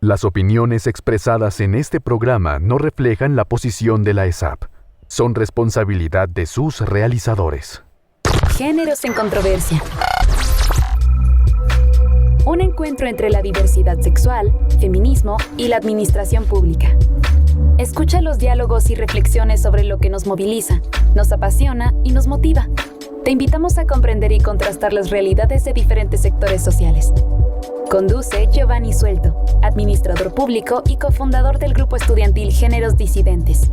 Las opiniones expresadas en este programa no reflejan la posición de la ESAP. Son responsabilidad de sus realizadores. Géneros en controversia. Un encuentro entre la diversidad sexual, feminismo y la administración pública. Escucha los diálogos y reflexiones sobre lo que nos moviliza, nos apasiona y nos motiva. Te invitamos a comprender y contrastar las realidades de diferentes sectores sociales. Conduce Giovanni Suelto, administrador público y cofundador del grupo estudiantil Géneros Disidentes.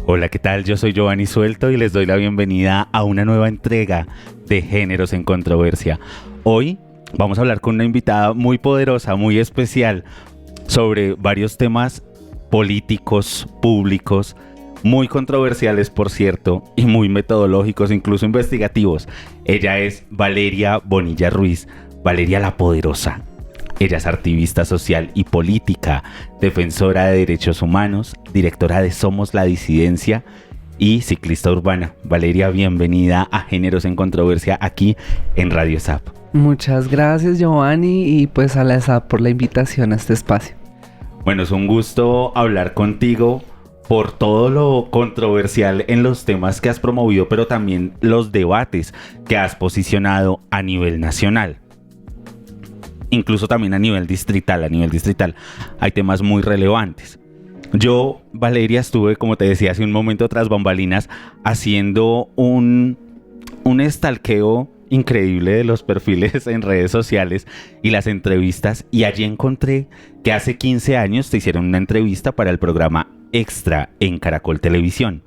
Hola, ¿qué tal? Yo soy Giovanni Suelto y les doy la bienvenida a una nueva entrega de Géneros en Controversia. Hoy vamos a hablar con una invitada muy poderosa, muy especial, sobre varios temas políticos, públicos, muy controversiales, por cierto, y muy metodológicos, incluso investigativos. Ella es Valeria Bonilla Ruiz, Valeria la Poderosa. Ella es activista social y política, defensora de derechos humanos, directora de Somos la Disidencia y ciclista urbana. Valeria, bienvenida a Géneros en Controversia aquí en Radio ESAP. Muchas gracias, Giovanni, y pues a la ESAP por la invitación a este espacio. Bueno, es un gusto hablar contigo por todo lo controversial en los temas que has promovido, pero también los debates que has posicionado a nivel nacional. Incluso también a nivel distrital. Hay temas muy relevantes. Yo, Valeria, estuve, como te decía hace un momento, tras bambalinas, haciendo un stalkeo increíble de los perfiles en redes sociales y las entrevistas, y allí encontré que hace 15 años te hicieron una entrevista para el programa Extra en Caracol Televisión.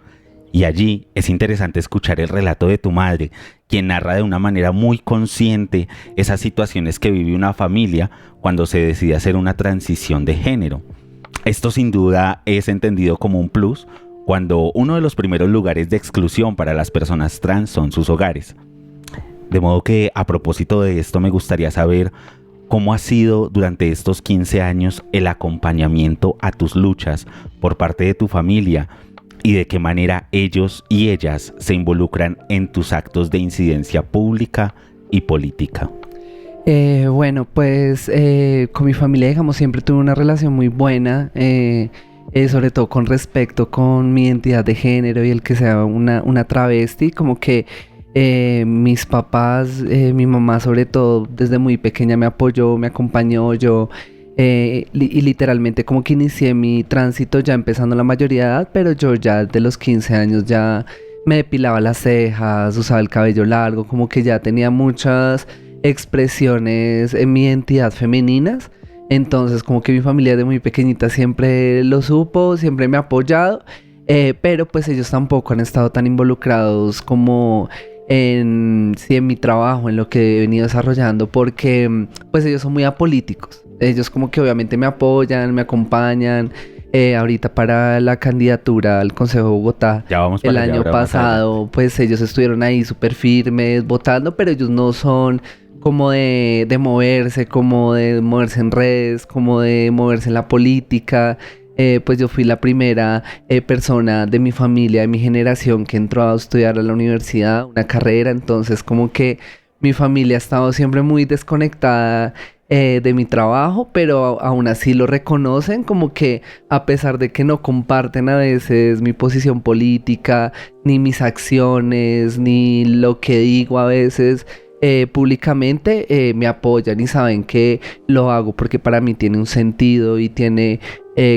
Y allí es interesante escuchar el relato de tu madre, quien narra de una manera muy consciente esas situaciones que vive una familia cuando se decide hacer una transición de género. Esto sin duda es entendido como un plus cuando uno de los primeros lugares de exclusión para las personas trans son sus hogares. De modo que, a propósito de esto, me gustaría saber cómo ha sido durante estos 15 años el acompañamiento a tus luchas por parte de tu familia, y de qué manera ellos y ellas se involucran en tus actos de incidencia pública y política. Bueno, pues con mi familia, digamos, siempre tuve una relación muy buena, sobre todo con respecto con mi identidad de género y el que sea una travesti. Como que mis papás, mi mamá sobre todo, desde muy pequeña me apoyó, me acompañó. Y literalmente como que inicié mi tránsito ya empezando la mayoría de edad, pero yo ya de los 15 años ya me depilaba las cejas, usaba el cabello largo, como que ya tenía muchas expresiones en mi identidad femeninas. Entonces como que mi familia de muy pequeñita siempre lo supo, siempre me ha apoyado, pero pues ellos tampoco han estado tan involucrados como en mi trabajo, en lo que he venido desarrollando, porque pues ellos son muy apolíticos. Ellos como que obviamente me apoyan, me acompañan. Ahorita para la candidatura al Consejo de Bogotá, el año pasado, pues ellos estuvieron ahí súper firmes, votando, pero ellos no son como de moverse en redes, como de moverse en la política. Pues yo fui la primera persona de mi familia, de mi generación, que entró a estudiar a la universidad, una carrera. Entonces como que mi familia ha estado siempre muy desconectada de mi trabajo, pero aún así lo reconocen, como que a pesar de que no comparten a veces mi posición política, ni mis acciones, ni lo que digo a veces públicamente, me apoyan y saben que lo hago porque para mí tiene un sentido y tiene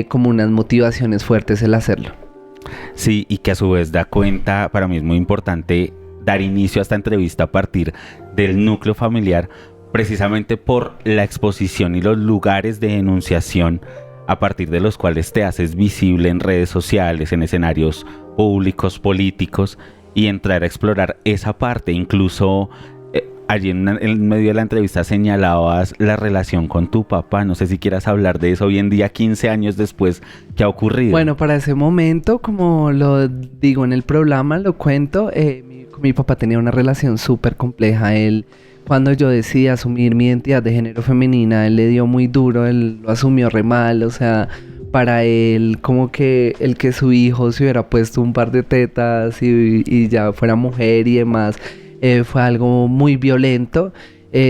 como unas motivaciones fuertes el hacerlo. Sí, y que a su vez da cuenta, para mí es muy importante dar inicio a esta entrevista a partir del núcleo familiar, precisamente por la exposición y los lugares de enunciación a partir de los cuales te haces visible en redes sociales, en escenarios públicos, políticos, y entrar a explorar esa parte. Incluso allí en medio de la entrevista señalabas la relación con tu papá. No sé si quieras hablar de eso hoy en día, 15 años después, ¿qué ha ocurrido? Bueno, para ese momento, como lo digo en el programa, lo cuento, mi con mi papá tenía una relación súper compleja. Él, cuando yo decidí asumir mi identidad de género femenina, él le dio muy duro, él lo asumió re mal, o sea, para él como que el que su hijo se hubiera puesto un par de tetas y ya fuera mujer y demás, fue algo muy violento.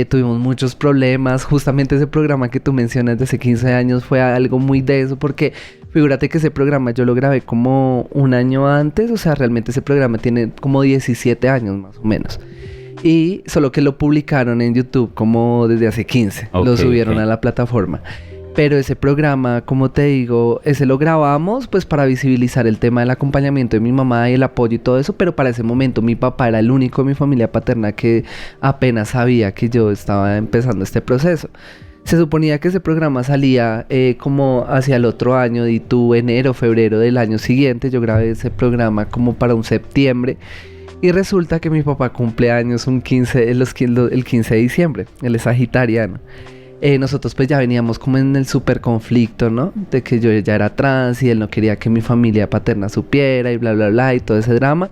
Tuvimos muchos problemas. Justamente ese programa que tú mencionas de hace 15 años fue algo muy de eso, porque figúrate que ese programa yo lo grabé como un año antes, o sea, realmente ese programa tiene como 17 años más o menos. Y solo que lo publicaron en YouTube como desde hace 15, lo subieron a la plataforma. Pero ese programa, como te digo, ese lo grabamos pues para visibilizar el tema del acompañamiento de mi mamá y el apoyo y todo eso, pero para ese momento mi papá era el único de mi familia paterna que apenas sabía que yo estaba empezando este proceso. Se suponía que ese programa salía como hacia el otro año, y tú enero, febrero del año siguiente. Yo grabé ese programa como para un septiembre. Y resulta que mi papá cumple años el 15 de diciembre, él es sagitariano. Nosotros pues ya veníamos como en el súper conflicto, ¿no? De que yo ya era trans y él no quería que mi familia paterna supiera y bla, bla, bla, y todo ese drama.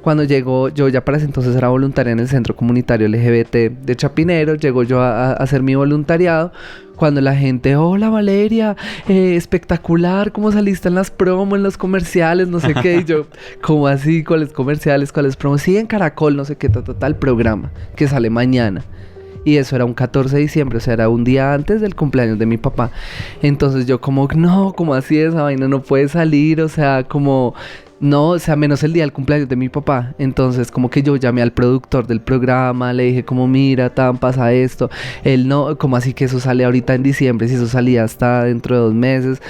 Cuando llegó, yo ya para ese entonces era voluntaria en el Centro Comunitario LGBT de Chapinero, llego yo a hacer mi voluntariado. Cuando la gente, hola Valeria, espectacular, ¿cómo saliste en las promos, en los comerciales, no sé qué? Y yo, ¿cómo así? ¿Cuáles comerciales? ¿Cuáles promos? Sí, en Caracol, no sé qué, tal programa que sale mañana. Y eso era un 14 de diciembre, o sea, era un día antes del cumpleaños de mi papá. Entonces yo como, no, ¿cómo así esa vaina no puede salir? O sea, como, no, o sea, menos el día del cumpleaños de mi papá. Entonces como que yo llamé al productor del programa, le dije como, mira, tan pasa esto. Él no, como así que eso sale ahorita en diciembre, si eso salía hasta dentro de 2 meses.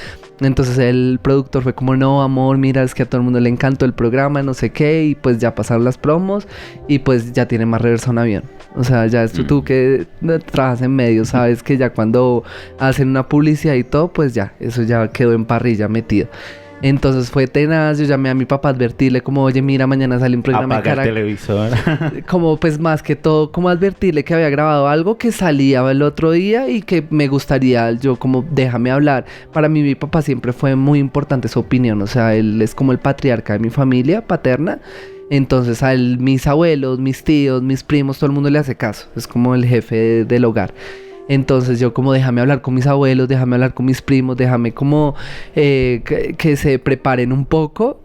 Entonces el productor fue como, no, amor, mira, es que a todo el mundo le encantó el programa, no sé qué, y pues ya pasaron las promos y pues ya tiene más reversa un avión. O sea, ya esto tú que trabajas en medios, sabes que ya cuando hacen una publicidad y todo, pues ya, eso ya quedó en parrilla metido. Entonces fue tenaz, yo llamé a mi papá a advertirle como, oye, mira, mañana sale un programa apaga el televisor. Como pues más que todo, como advertirle que había grabado algo que salía el otro día y que me gustaría, yo como, déjame hablar. Para mí mi papá siempre fue muy importante su opinión, o sea, él es como el patriarca de mi familia paterna. Entonces a él, mis abuelos, mis tíos, mis primos, todo el mundo le hace caso, es como el jefe del hogar. Entonces yo como, déjame hablar con mis abuelos, déjame hablar con mis primos, déjame como que se preparen un poco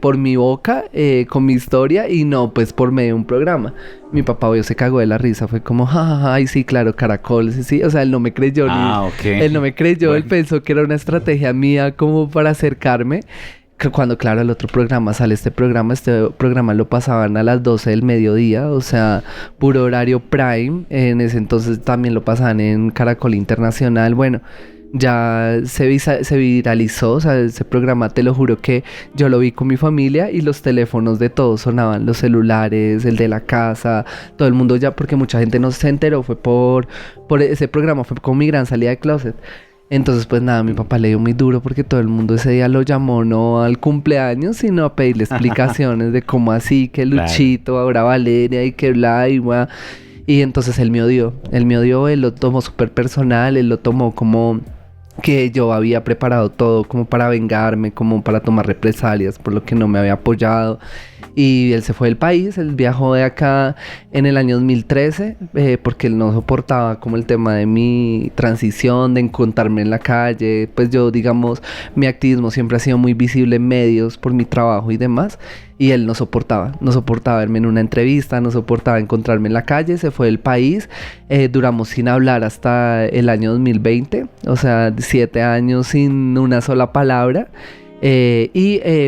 por mi boca, con mi historia, y no pues por medio de un programa. Mi papá obvio se cagó de la risa, fue como, jajaja, ay sí, claro, Caracol, sí, sí. O sea, él no me creyó, él no me creyó, bueno. Él pensó que era una estrategia mía como para acercarme. Cuando, claro, el otro programa sale, este programa lo pasaban a las 12 del mediodía, o sea, puro horario prime. En ese entonces también lo pasaban en Caracol Internacional. Bueno, ya se viralizó, o sea, ese programa, te lo juro que yo lo vi con mi familia y los teléfonos de todos sonaban, los celulares, el de la casa, todo el mundo ya, porque mucha gente no se enteró, fue por ese programa, fue con mi gran salida de closet. Entonces, pues nada, mi papá le dio muy duro porque todo el mundo ese día lo llamó no al cumpleaños, sino a pedirle explicaciones de cómo así, que Luchito, ahora Valeria y que bla y bla. Y entonces él me odió, él lo tomó súper personal, él lo tomó como que yo había preparado todo como para vengarme, como para tomar represalias por lo que no me había apoyado. Y él se fue del país, él viajó de acá en el año 2013 porque él no soportaba como el tema de mi transición, de encontrarme en la calle. Pues yo, digamos, mi activismo siempre ha sido muy visible en medios por mi trabajo y demás. Y él no soportaba verme en una entrevista, no soportaba encontrarme en la calle, se fue del país. Duramos sin hablar hasta el año 2020, o sea, 7 años sin una sola palabra.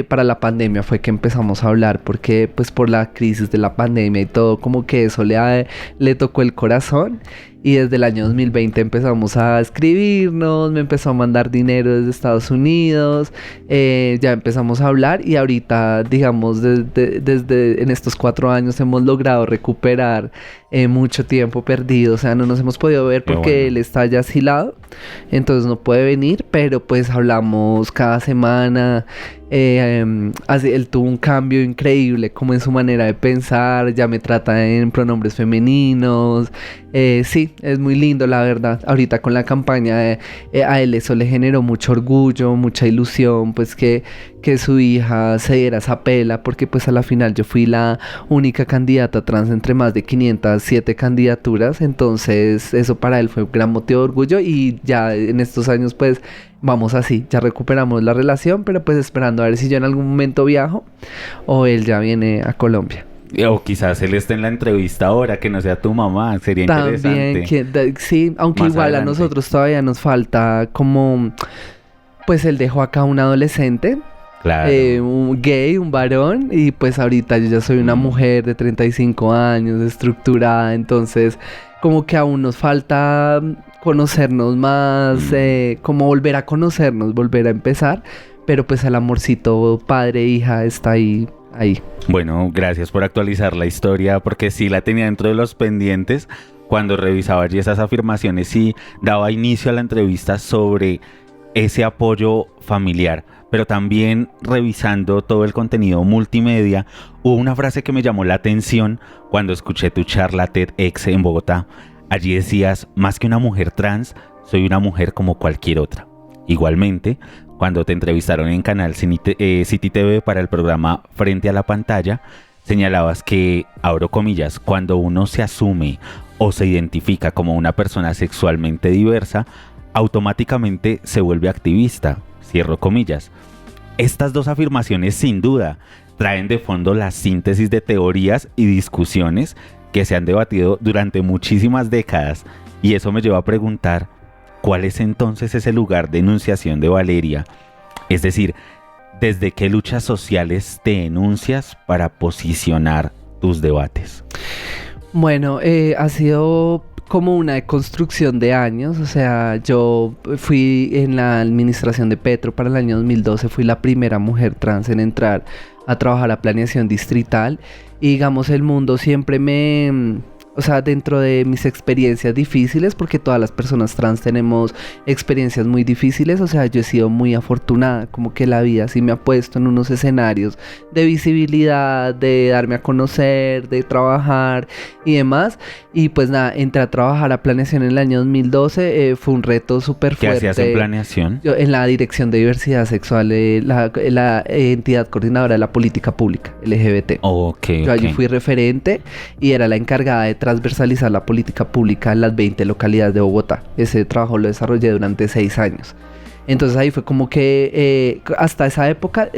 Para la pandemia fue que empezamos a hablar, porque pues por la crisis de la pandemia y todo, como que eso le tocó el corazón. Y desde el año 2020 empezamos a escribirnos, me empezó a mandar dinero desde Estados Unidos, ya empezamos a hablar y ahorita, digamos, desde en estos 4 años hemos logrado recuperar mucho tiempo perdido. O sea, no nos hemos podido ver porque él está ya asilado, entonces no puede venir, pero pues hablamos cada semana. Él tuvo un cambio increíble como en su manera de pensar, ya me trata en pronombres femeninos. Sí, es muy lindo la verdad. Ahorita con la campaña a él eso le generó mucho orgullo, mucha ilusión, pues que que su hija se diera esa pela, porque pues a la final yo fui la única candidata trans entre más de 507 candidaturas, entonces eso para él fue un gran motivo de orgullo y ya en estos años pues vamos así, ya recuperamos la relación, pero pues esperando a ver si yo en algún momento viajo o él ya viene a Colombia. O quizás él esté en la entrevista ahora, que no sea tu mamá, sería interesante. También, sí, aunque Más igual adelante. a nosotros todavía nos falta como, pues él dejó acá un adolescente, Claro. un gay, un varón, y pues ahorita yo ya soy una mujer de 35 años, estructurada, entonces como que aún nos falta conocernos más, como volver a conocernos, volver a empezar, pero pues el amorcito padre-hija está ahí. Bueno, gracias por actualizar la historia, porque sí la tenía dentro de los pendientes cuando revisaba allí esas afirmaciones y daba inicio a la entrevista sobre ese apoyo familiar. Pero también revisando todo el contenido multimedia, hubo una frase que me llamó la atención cuando escuché tu charla TEDx en Bogotá. Allí decías, más que una mujer trans, soy una mujer como cualquier otra. Igualmente, cuando te entrevistaron en Canal City TV para el programa Frente a la Pantalla, señalabas que, abro comillas, cuando uno se asume o se identifica como una persona sexualmente diversa, automáticamente se vuelve activista, cierro comillas. Estas dos afirmaciones sin duda traen de fondo la síntesis de teorías y discusiones que se han debatido durante muchísimas décadas, y eso me lleva a preguntar, ¿cuál es entonces ese lugar de enunciación de Valeria? Es decir, ¿desde qué luchas sociales te enuncias para posicionar tus debates? Bueno, ha sido como una construcción de años, o sea, yo fui en la administración de Petro para el año 2012, fui la primera mujer trans en entrar a trabajar a planeación distrital y digamos el mundo siempre o sea, dentro de mis experiencias difíciles, porque todas las personas trans tenemos experiencias muy difíciles, o sea, yo he sido muy afortunada, como que la vida sí me ha puesto en unos escenarios de visibilidad, de darme a conocer, de trabajar y demás, y pues nada, entré a trabajar a planeación en el año 2012, fue un reto súper fuerte. ¿Qué hacías en planeación? Yo, en la Dirección de Diversidad Sexual, la entidad coordinadora de la política pública, LGBT. Yo allí fui referente y era la encargada de transversalizar la política pública en las 20 localidades de Bogotá. Ese trabajo lo desarrollé durante 6 años. Entonces ahí fue como que hasta esa época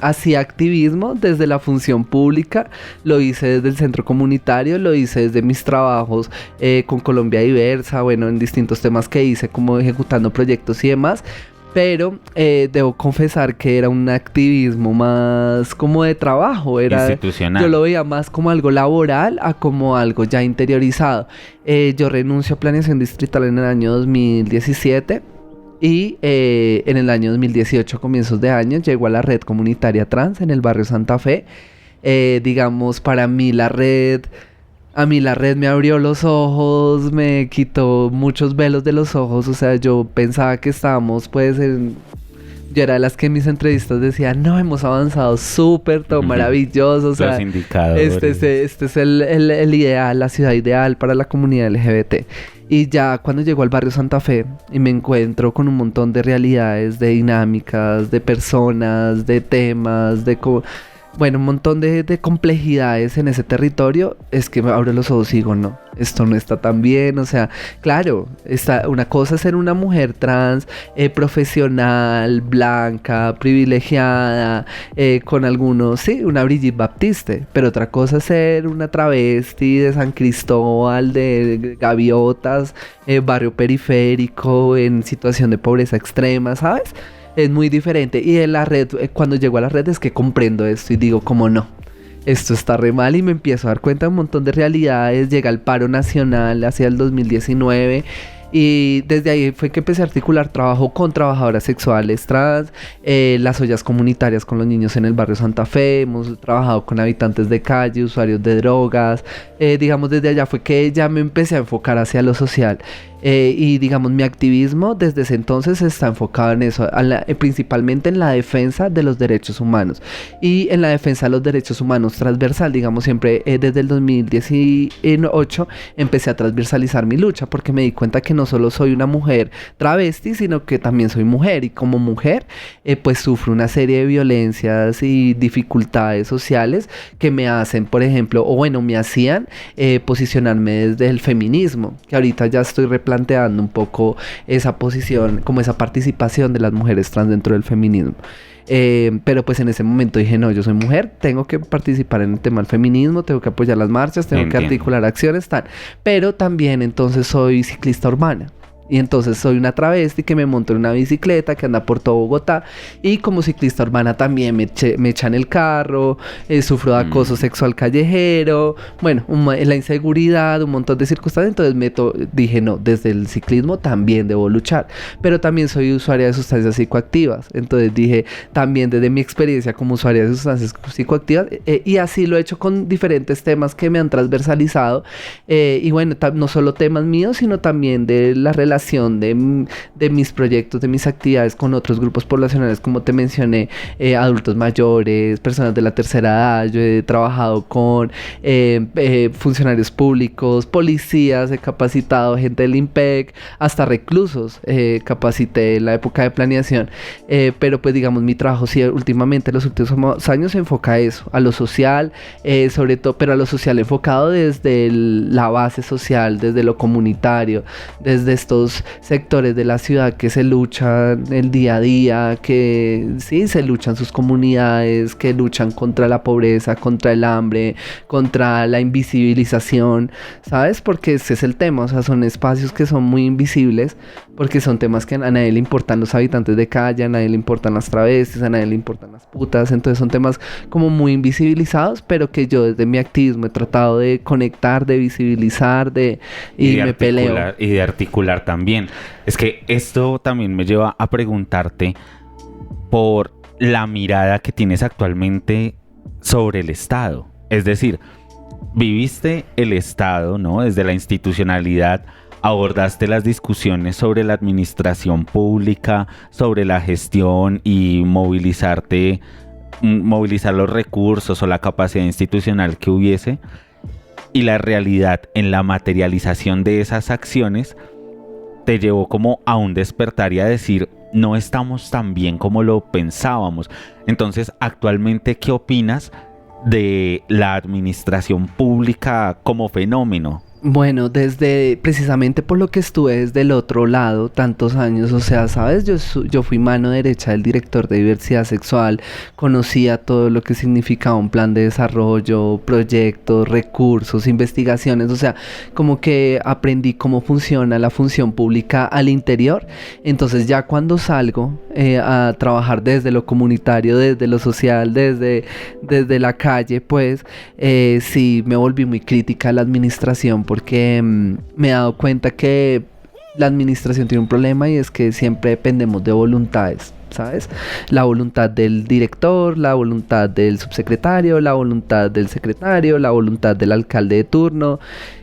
hacía activismo desde la función pública, lo hice desde el centro comunitario, lo hice desde mis trabajos con Colombia Diversa, bueno, en distintos temas que hice como ejecutando proyectos y demás. Pero debo confesar que era un activismo más como de trabajo, era institucional. Yo lo veía más como algo laboral a como algo ya interiorizado. Yo renuncio a planeación distrital en el año 2017 y en el año 2018, comienzos de año, llego a la red comunitaria trans en el barrio Santa Fe. Digamos, para mí la red me abrió los ojos, me quitó muchos velos de los ojos, o sea, yo pensaba que estábamos pues yo era de las que en mis entrevistas decía, no, hemos avanzado súper, todo maravilloso, o sea, los indicadores. Este es el ideal, la ciudad ideal para la comunidad LGBT. Y ya cuando llego al barrio Santa Fe y me encuentro con un montón de realidades, de dinámicas, de personas, de temas, bueno, un montón de complejidades en ese territorio, es que me abro los ojos y digo, no, esto no está tan bien, o sea, claro, una cosa es ser una mujer trans, profesional, blanca, privilegiada, con algunos, sí, una Brigitte Baptiste, pero otra cosa es ser una travesti de San Cristóbal, de Gaviotas, barrio periférico, en situación de pobreza extrema, ¿sabes? Es muy diferente. Y en la red, cuando llego a la red es que comprendo esto y digo, como no, esto está re mal, y me empiezo a dar cuenta de un montón de realidades. Llega el paro nacional hacia el 2019 y desde ahí fue que empecé a articular trabajo con trabajadoras sexuales trans, las ollas comunitarias con los niños en el barrio Santa Fe, hemos trabajado con habitantes de calle, usuarios de drogas, digamos desde allá fue que ya me empecé a enfocar hacia lo social. Y digamos mi activismo desde ese entonces está enfocado en eso, principalmente en la defensa de los derechos humanos y en la defensa de los derechos humanos transversal. Digamos siempre desde el 2018 empecé a transversalizar mi lucha porque me di cuenta que no no solo soy una mujer travesti, sino que también soy mujer, y como mujer pues sufro una serie de violencias y dificultades sociales que me hacen, por ejemplo, o bueno, me hacían posicionarme desde el feminismo, que ahorita ya estoy replanteando un poco esa posición, como esa participación de las mujeres trans dentro del feminismo. Pero pues en ese momento dije, no, yo soy mujer, tengo que participar en el tema del feminismo, tengo que apoyar las marchas, tengo que articular acciones, tal. Pero también entonces soy ciclista urbana. Y entonces soy una travesti que me monto en una bicicleta que anda por todo Bogotá, y como ciclista urbana también me echan el carro, sufro de acoso sexual callejero, bueno, la inseguridad, un montón de circunstancias. Entonces dije, no, desde el ciclismo también debo luchar, pero también soy usuaria de sustancias psicoactivas. Entonces dije, también desde mi experiencia como usuaria de sustancias psicoactivas, y así lo he hecho con diferentes temas que me han transversalizado, y bueno, no solo temas míos, sino también de la relación de mis proyectos, de mis actividades con otros grupos poblacionales, como te mencioné, adultos mayores, personas de la tercera edad. Yo he trabajado con funcionarios públicos, policías, he capacitado gente del IMPEC, hasta reclusos capacité en la época de planeación, pero pues digamos mi trabajo sí últimamente en los últimos años se enfoca a eso, a lo social, sobre todo, pero a lo social enfocado desde la base social, desde lo comunitario, desde estos sectores de la ciudad que se luchan el día a día, que sí, se luchan sus comunidades, que luchan contra la pobreza, contra el hambre, contra la invisibilización, ¿sabes? Porque ese es el tema, o sea, son espacios que son muy invisibles, porque son temas que a nadie le importan los habitantes de calle, a nadie le importan las travestis, a nadie le importan las putas. Entonces son temas como muy invisibilizados, pero que yo desde mi activismo he tratado de conectar, de visibilizar, y me peleo. Y de articular también. Es que esto también me lleva a preguntarte por la mirada que tienes actualmente sobre el Estado. Es decir, viviste el Estado, ¿no? Desde la institucionalidad, abordaste las discusiones sobre la administración pública, sobre la gestión y movilizar los recursos o la capacidad institucional que hubiese, y la realidad en la materialización de esas acciones te llevó como a un despertar y a decir, no estamos tan bien como lo pensábamos. Entonces, actualmente, ¿qué opinas de la administración pública como fenómeno? Bueno, precisamente por lo que estuve desde el otro lado tantos años, o sea, ¿sabes? Yo fui mano derecha del director de diversidad sexual, conocía todo lo que significaba un plan de desarrollo, proyectos, recursos, investigaciones, o sea, como que aprendí cómo funciona la función pública al interior. Entonces ya cuando salgo a trabajar desde lo comunitario, desde lo social, desde la calle, pues sí me volví muy crítica a la administración, porque me he dado cuenta que la administración tiene un problema, y es que siempre dependemos de voluntades, ¿sabes? La voluntad del director, la voluntad del subsecretario, la voluntad del secretario, la voluntad del alcalde de turno.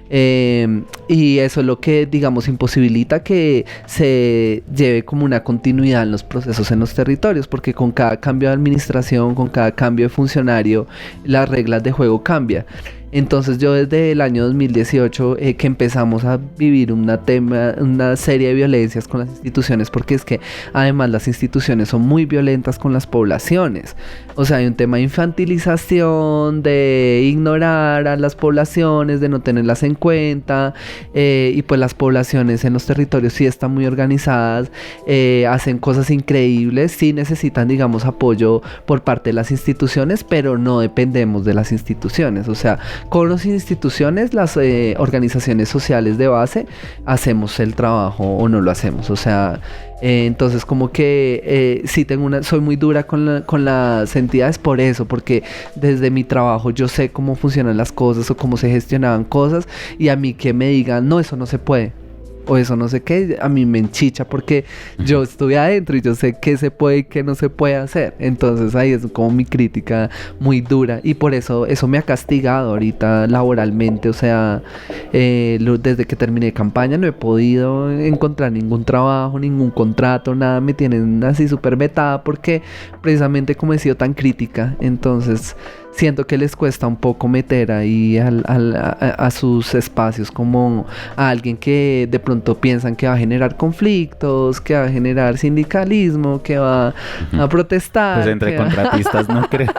Y eso es lo que, digamos, imposibilita que se lleve como una continuidad en los procesos en los territorios, porque con cada cambio de administración, con cada cambio de funcionario, las reglas de juego cambian. Entonces yo desde el año 2018 que empezamos a vivir una serie de violencias con las instituciones, porque es que además las instituciones son muy violentas con las poblaciones. O sea, hay un tema de infantilización, de ignorar a las poblaciones, de no tenerlas en cuenta, y pues las poblaciones en los territorios sí están muy organizadas, hacen cosas increíbles, sí necesitan, digamos, apoyo por parte de las instituciones, pero no dependemos de las instituciones. O sea, con las instituciones, las organizaciones sociales de base, hacemos el trabajo o no lo hacemos. O sea, entonces como que sí soy muy dura con las entidades por eso, porque desde mi trabajo yo sé cómo funcionan las cosas o cómo se gestionaban cosas, y a mí que me digan, no, eso no se puede, o eso no sé qué, a mí me enchicha, porque yo estuve adentro y yo sé qué se puede y qué no se puede hacer. Entonces ahí es como mi crítica muy dura, y por eso me ha castigado ahorita laboralmente. O sea, desde que terminé campaña no he podido encontrar ningún trabajo, ningún contrato, nada. Me tienen así súper vetada, porque precisamente como he sido tan crítica. Entonces siento que les cuesta un poco meter ahí a sus espacios como a alguien que de pronto piensan que va a generar conflictos, que va a generar sindicalismo, que va a protestar. Pues entre contratistas no creo.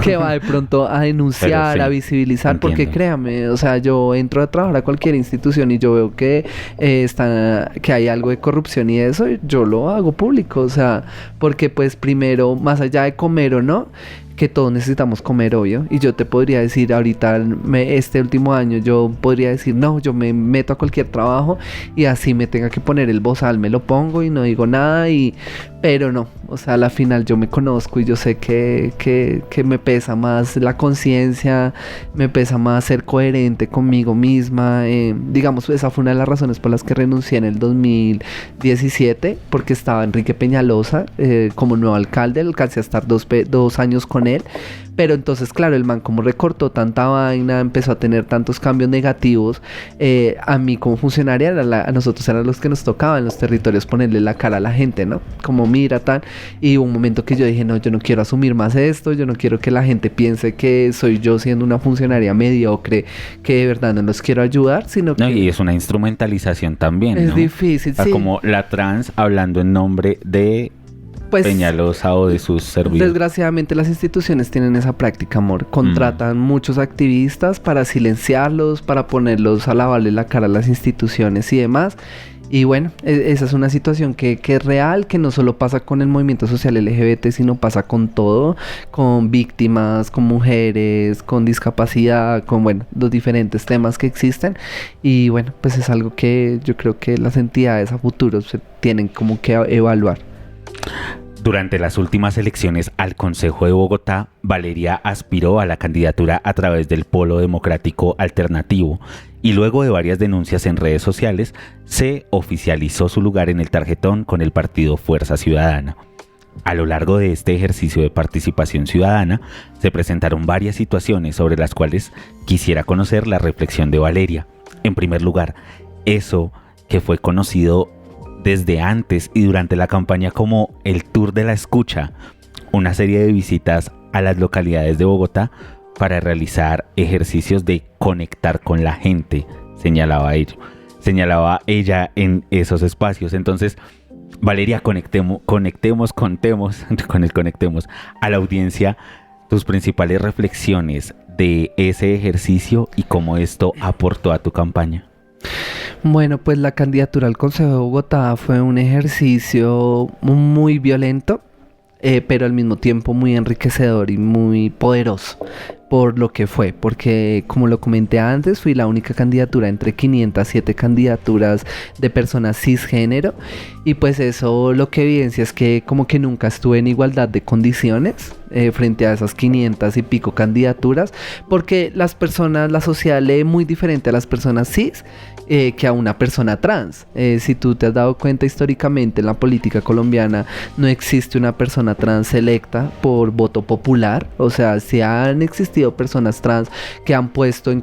Que va de pronto a denunciar, Sí, a visibilizar, entiendo. porque créame, o sea, yo entro a trabajar a cualquier institución y yo veo que que hay algo de corrupción y eso, yo lo hago público, o sea, porque pues primero, más allá de comer o no, que todos necesitamos comer, obvio, y yo te podría decir ahorita, este último año, yo podría decir, no, yo me meto a cualquier trabajo y así me tenga que poner el bozal, me lo pongo y no digo nada, pero no, o sea, a la final yo me conozco y yo sé que me pesa más la conciencia, me pesa más ser coherente conmigo misma, digamos, esa fue una de las razones por las que renuncié en el 2017, porque estaba Enrique Peñalosa como nuevo alcalde, alcancé a estar 2 años con él, pero entonces claro, el man como recortó tanta vaina, empezó a tener tantos cambios negativos, a mí como funcionaria a nosotros eran los que nos tocaba en los territorios ponerle la cara a la gente, ¿no? Como mira tal, y hubo un momento que yo dije, no, yo no quiero asumir más esto, yo no quiero que la gente piense que soy yo siendo una funcionaria mediocre, que de verdad no los quiero ayudar, sino que... No, y es una instrumentalización también, es ¿no? difícil, O sea, sí. como la trans hablando en nombre de Pues, Peñalosa o de sus servidores. desgraciadamente las instituciones tienen esa práctica, amor. Contratan muchos activistas para silenciarlos, para ponerlos a lavarle la cara a las instituciones y demás. Y bueno, esa es una situación que es real, que no solo pasa con el movimiento social LGBT, sino pasa con todo, con víctimas, con mujeres, con discapacidad, con, bueno, los diferentes temas que existen. Y bueno, pues es algo que yo creo que las entidades a futuro se tienen como que evaluar. Durante las últimas elecciones al Consejo de Bogotá, Valeria aspiró a la candidatura a través del Polo Democrático Alternativo y luego de varias denuncias en redes sociales, se oficializó su lugar en el tarjetón con el partido Fuerza Ciudadana. A lo largo de este ejercicio de participación ciudadana, se presentaron varias situaciones sobre las cuales quisiera conocer la reflexión de Valeria. En primer lugar, eso que fue conocido desde antes y durante la campaña como el Tour de la Escucha, una serie de visitas a las localidades de Bogotá para realizar ejercicios de conectar con la gente, señalaba ella en esos espacios. Entonces, Valeria, contemos a la audiencia tus principales reflexiones de ese ejercicio y cómo esto aportó a tu campaña. Bueno, pues la candidatura al Consejo de Bogotá fue un ejercicio muy violento, pero al mismo tiempo muy enriquecedor y muy poderoso por lo que fue, porque como lo comenté antes, fui la única candidatura entre 507 candidaturas de personas cisgénero, y pues eso lo que evidencia es que como que nunca estuve en igualdad de condiciones frente a esas 500 y pico candidaturas, porque la sociedad lee muy diferente a las personas cis que a una persona trans. Si tú te has dado cuenta, históricamente en la política colombiana no existe una persona trans electa por voto popular. O sea, sí han existido personas trans que han puesto en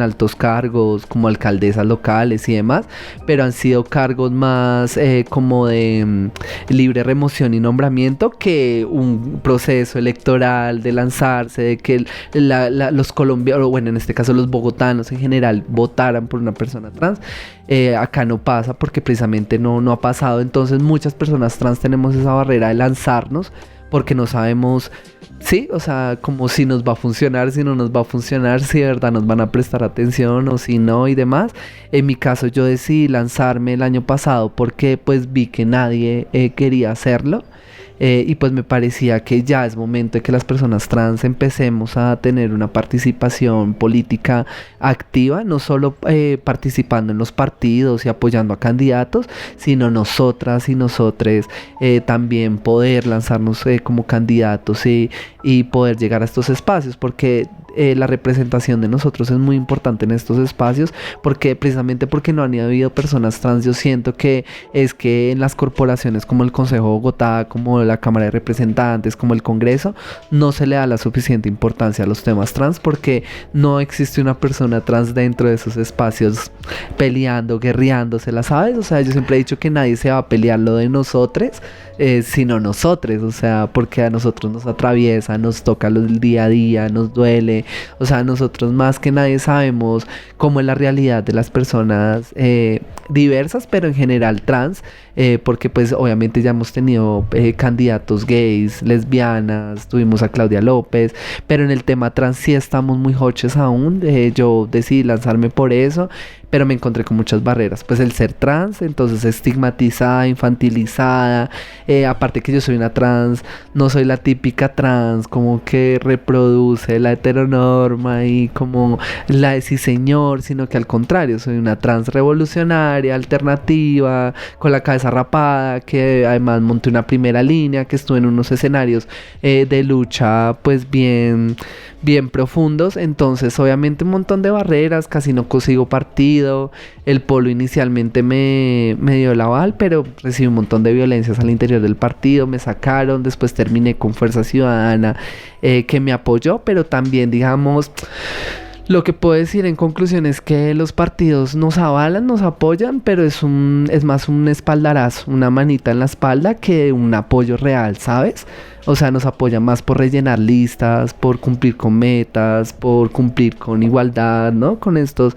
altos cargos como alcaldesas locales y demás, pero han sido cargos más como de libre remoción y nombramiento que un proceso electoral de lanzarse, de que los colombianos, bueno, en este caso los bogotanos en general, votaran por una persona trans. Acá no pasa porque precisamente no ha pasado. Entonces muchas personas trans tenemos esa barrera de lanzarnos porque no sabemos, sí, o sea, como si nos va a funcionar, si no nos va a funcionar, si de verdad nos van a prestar atención o si no y demás. En mi caso yo decidí lanzarme el año pasado porque pues vi que nadie quería hacerlo. Y pues me parecía que ya es momento de que las personas trans empecemos a tener una participación política activa, no solo participando en los partidos y apoyando a candidatos, sino nosotras y nosotres también poder lanzarnos como candidatos y poder llegar a estos espacios, porque la representación de nosotros es muy importante en estos espacios, porque precisamente porque no han habido personas trans, yo siento que es que en las corporaciones como el Consejo de Bogotá, como la Cámara de Representantes, como el Congreso, no se le da la suficiente importancia a los temas trans, porque no existe una persona trans dentro de esos espacios peleando, guerreándose, ¿la sabes? O sea, yo siempre he dicho que nadie se va a pelear lo de nosotros, sino nosotros, o sea, porque a nosotros nos atraviesa, nos toca el día a día, nos duele, o sea, nosotros más que nadie sabemos cómo es la realidad de las personas diversas, pero en general trans, porque pues obviamente ya hemos tenido candidatos gays, lesbianas, tuvimos a Claudia López, pero en el tema trans sí estamos muy hoches aún. Yo decidí lanzarme por eso, pero me encontré con muchas barreras, pues el ser trans, entonces estigmatizada, infantilizada, aparte que yo soy una trans, no soy la típica trans como que reproduce la heteronorma y como la de sí señor, sino que al contrario, soy una trans revolucionaria, alternativa, con la cabeza rapada, que además monté una primera línea, que estuve en unos escenarios de lucha pues bien profundos, entonces obviamente un montón de barreras, casi no consigo partido, el polo inicialmente me dio el aval, pero recibí un montón de violencias al interior del partido, me sacaron, después terminé con Fuerza Ciudadana, que me apoyó, pero también digamos... Lo que puedo decir en conclusión es que los partidos nos avalan, nos apoyan, pero es más un espaldarazo, una manita en la espalda que un apoyo real, ¿sabes? O sea, nos apoyan más por rellenar listas, por cumplir con metas, por cumplir con igualdad, ¿no? Con estos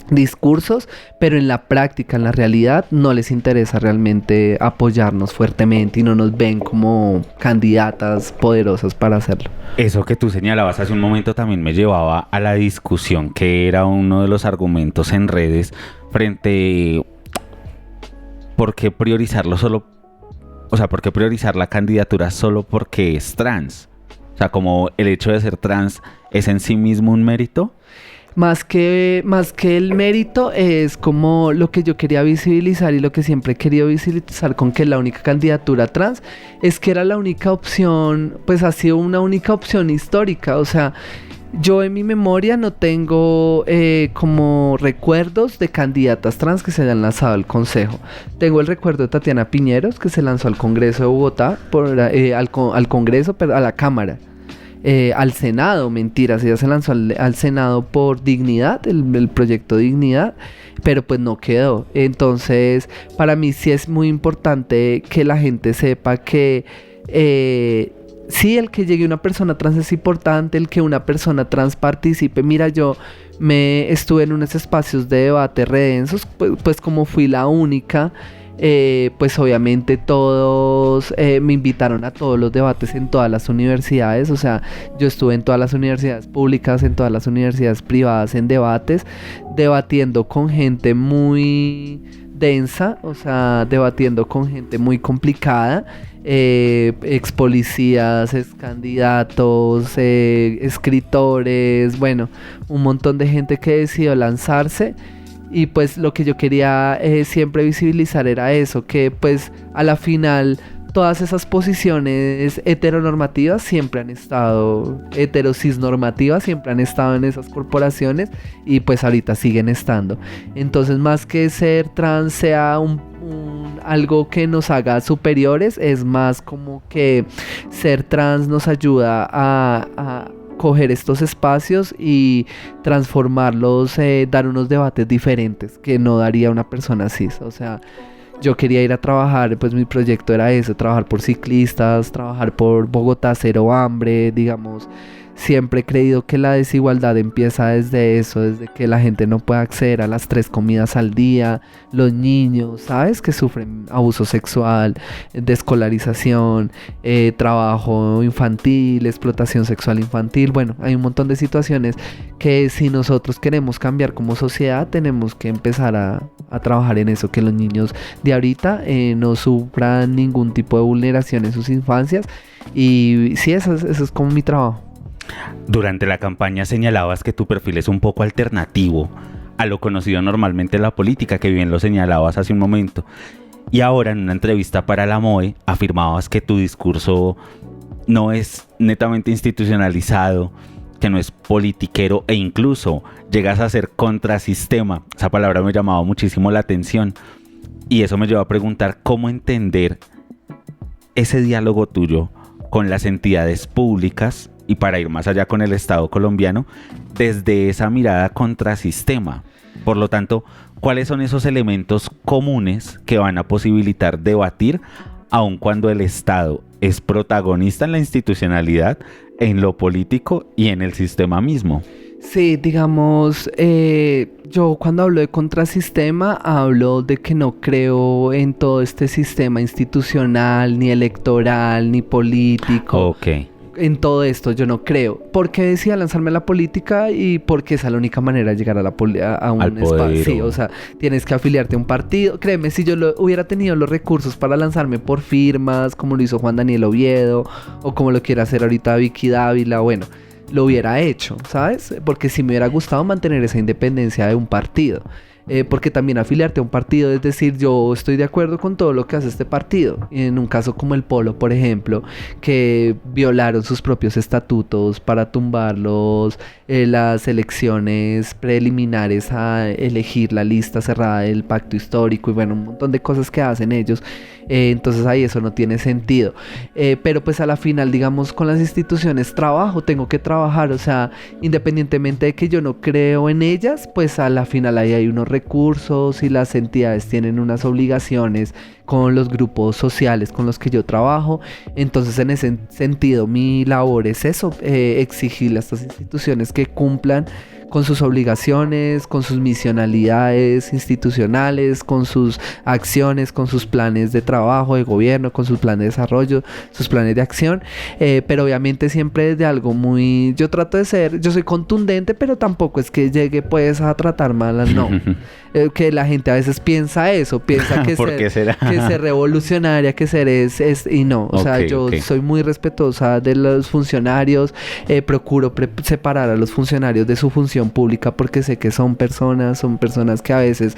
discursos, pero en la práctica, en la realidad, no les interesa realmente apoyarnos fuertemente y no nos ven como candidatas poderosas para hacerlo. Eso que tú señalabas hace un momento también me llevaba a la discusión que era uno de los argumentos en redes frente ¿por qué priorizarlo solo? O sea, ¿por qué priorizar la candidatura solo porque es trans? O sea, como el hecho de ser trans es en sí mismo un mérito. Más que el mérito es como lo que yo quería visibilizar y lo que siempre he querido visibilizar con que la única candidatura trans es que era la única opción, pues ha sido una única opción histórica, o sea, yo en mi memoria no tengo como recuerdos de candidatas trans que se hayan lanzado al consejo. Tengo el recuerdo de Tatiana Piñeros que se lanzó al Congreso de Bogotá, al Congreso, pero a la Cámara. Al Senado, mentiras, ella se lanzó al Senado por Dignidad, el proyecto Dignidad, pero pues no quedó. Entonces, para mí sí es muy importante que la gente sepa que sí, el que llegue una persona trans es importante, el que una persona trans participe. Mira, yo estuve en unos espacios de debate redensos, pues como fui la única, pues obviamente todos me invitaron a todos los debates en todas las universidades, o sea, yo estuve en todas las universidades públicas, en todas las universidades privadas en debates, debatiendo con gente muy densa, o sea, debatiendo con gente muy complicada, ex policías, ex candidatos, escritores, bueno, un montón de gente que decidió lanzarse. Y pues lo que yo quería siempre visibilizar era eso, que pues a la final todas esas posiciones heteronormativas siempre han estado, heterocisnormativas siempre han estado en esas corporaciones y pues ahorita siguen estando. Entonces más que ser trans sea algo que nos haga superiores, es más como que ser trans nos ayuda a coger estos espacios y transformarlos, dar unos debates diferentes que no daría una persona cis. O sea, yo quería ir a trabajar, pues mi proyecto era eso, trabajar por ciclistas, trabajar por Bogotá Cero Hambre, digamos. Siempre he creído que la desigualdad empieza desde eso, desde que la gente no puede acceder a las 3 comidas al día, los niños, ¿sabes? Que sufren abuso sexual, desescolarización, trabajo infantil, explotación sexual infantil. Bueno, hay un montón de situaciones que si nosotros queremos cambiar como sociedad, tenemos que empezar a trabajar en eso, que los niños de ahorita no sufran ningún tipo de vulneración en sus infancias. Y sí, eso es como mi trabajo. Durante la campaña señalabas que tu perfil es un poco alternativo a lo conocido normalmente en la política, que bien lo señalabas hace un momento. Y ahora en una entrevista para la MOE afirmabas que tu discurso no es netamente institucionalizado, que no es politiquero e incluso llegas a ser contrasistema. Esa palabra me llamaba muchísimo la atención y eso me llevó a preguntar cómo entender ese diálogo tuyo con las entidades públicas y, para ir más allá, con el Estado colombiano desde esa mirada contrasistema. Por lo tanto, ¿cuáles son esos elementos comunes que van a posibilitar debatir aun cuando el Estado es protagonista en la institucionalidad, en lo político y en el sistema mismo? Sí, digamos, yo cuando hablo de contrasistema hablo de que no creo en todo este sistema institucional, ni electoral, ni político. Ok. En todo esto yo no creo. ¿Por qué decía lanzarme a la política? Y porque esa es la única manera de llegar a un espacio. Sí, o sea, tienes que afiliarte a un partido. Créeme, si yo hubiera tenido los recursos para lanzarme por firmas, como lo hizo Juan Daniel Oviedo, o como lo quiere hacer ahorita Vicky Dávila, bueno, lo hubiera hecho, ¿sabes? Porque sí me hubiera gustado mantener esa independencia de un partido. Porque también afiliarte a un partido es decir, yo estoy de acuerdo con todo lo que hace este partido. En un caso como el Polo, por ejemplo, que violaron sus propios estatutos para tumbar las elecciones preliminares a elegir la lista cerrada del pacto histórico y bueno, un montón de cosas que hacen ellos. Entonces ahí eso no tiene sentido. Pero pues a la final, digamos, con las instituciones tengo que trabajar, o sea, independientemente de que yo no creo en ellas, pues a la final ahí hay unos recursos y las entidades tienen unas obligaciones con los grupos sociales con los que yo trabajo. Entonces en ese sentido mi labor es eso, exigirle a estas instituciones que cumplan con sus obligaciones, con sus misionalidades institucionales, con sus acciones, con sus planes de trabajo, de gobierno, con sus planes de desarrollo, sus planes de acción, pero obviamente siempre desde algo muy... Yo soy contundente, pero tampoco es que llegue pues a tratar mal, no. Que la gente a veces piensa que ser revolucionaria, que ser es y no, o sea, yo soy muy respetuosa de los funcionarios, procuro separar a los funcionarios de su función pública porque sé que son personas que a veces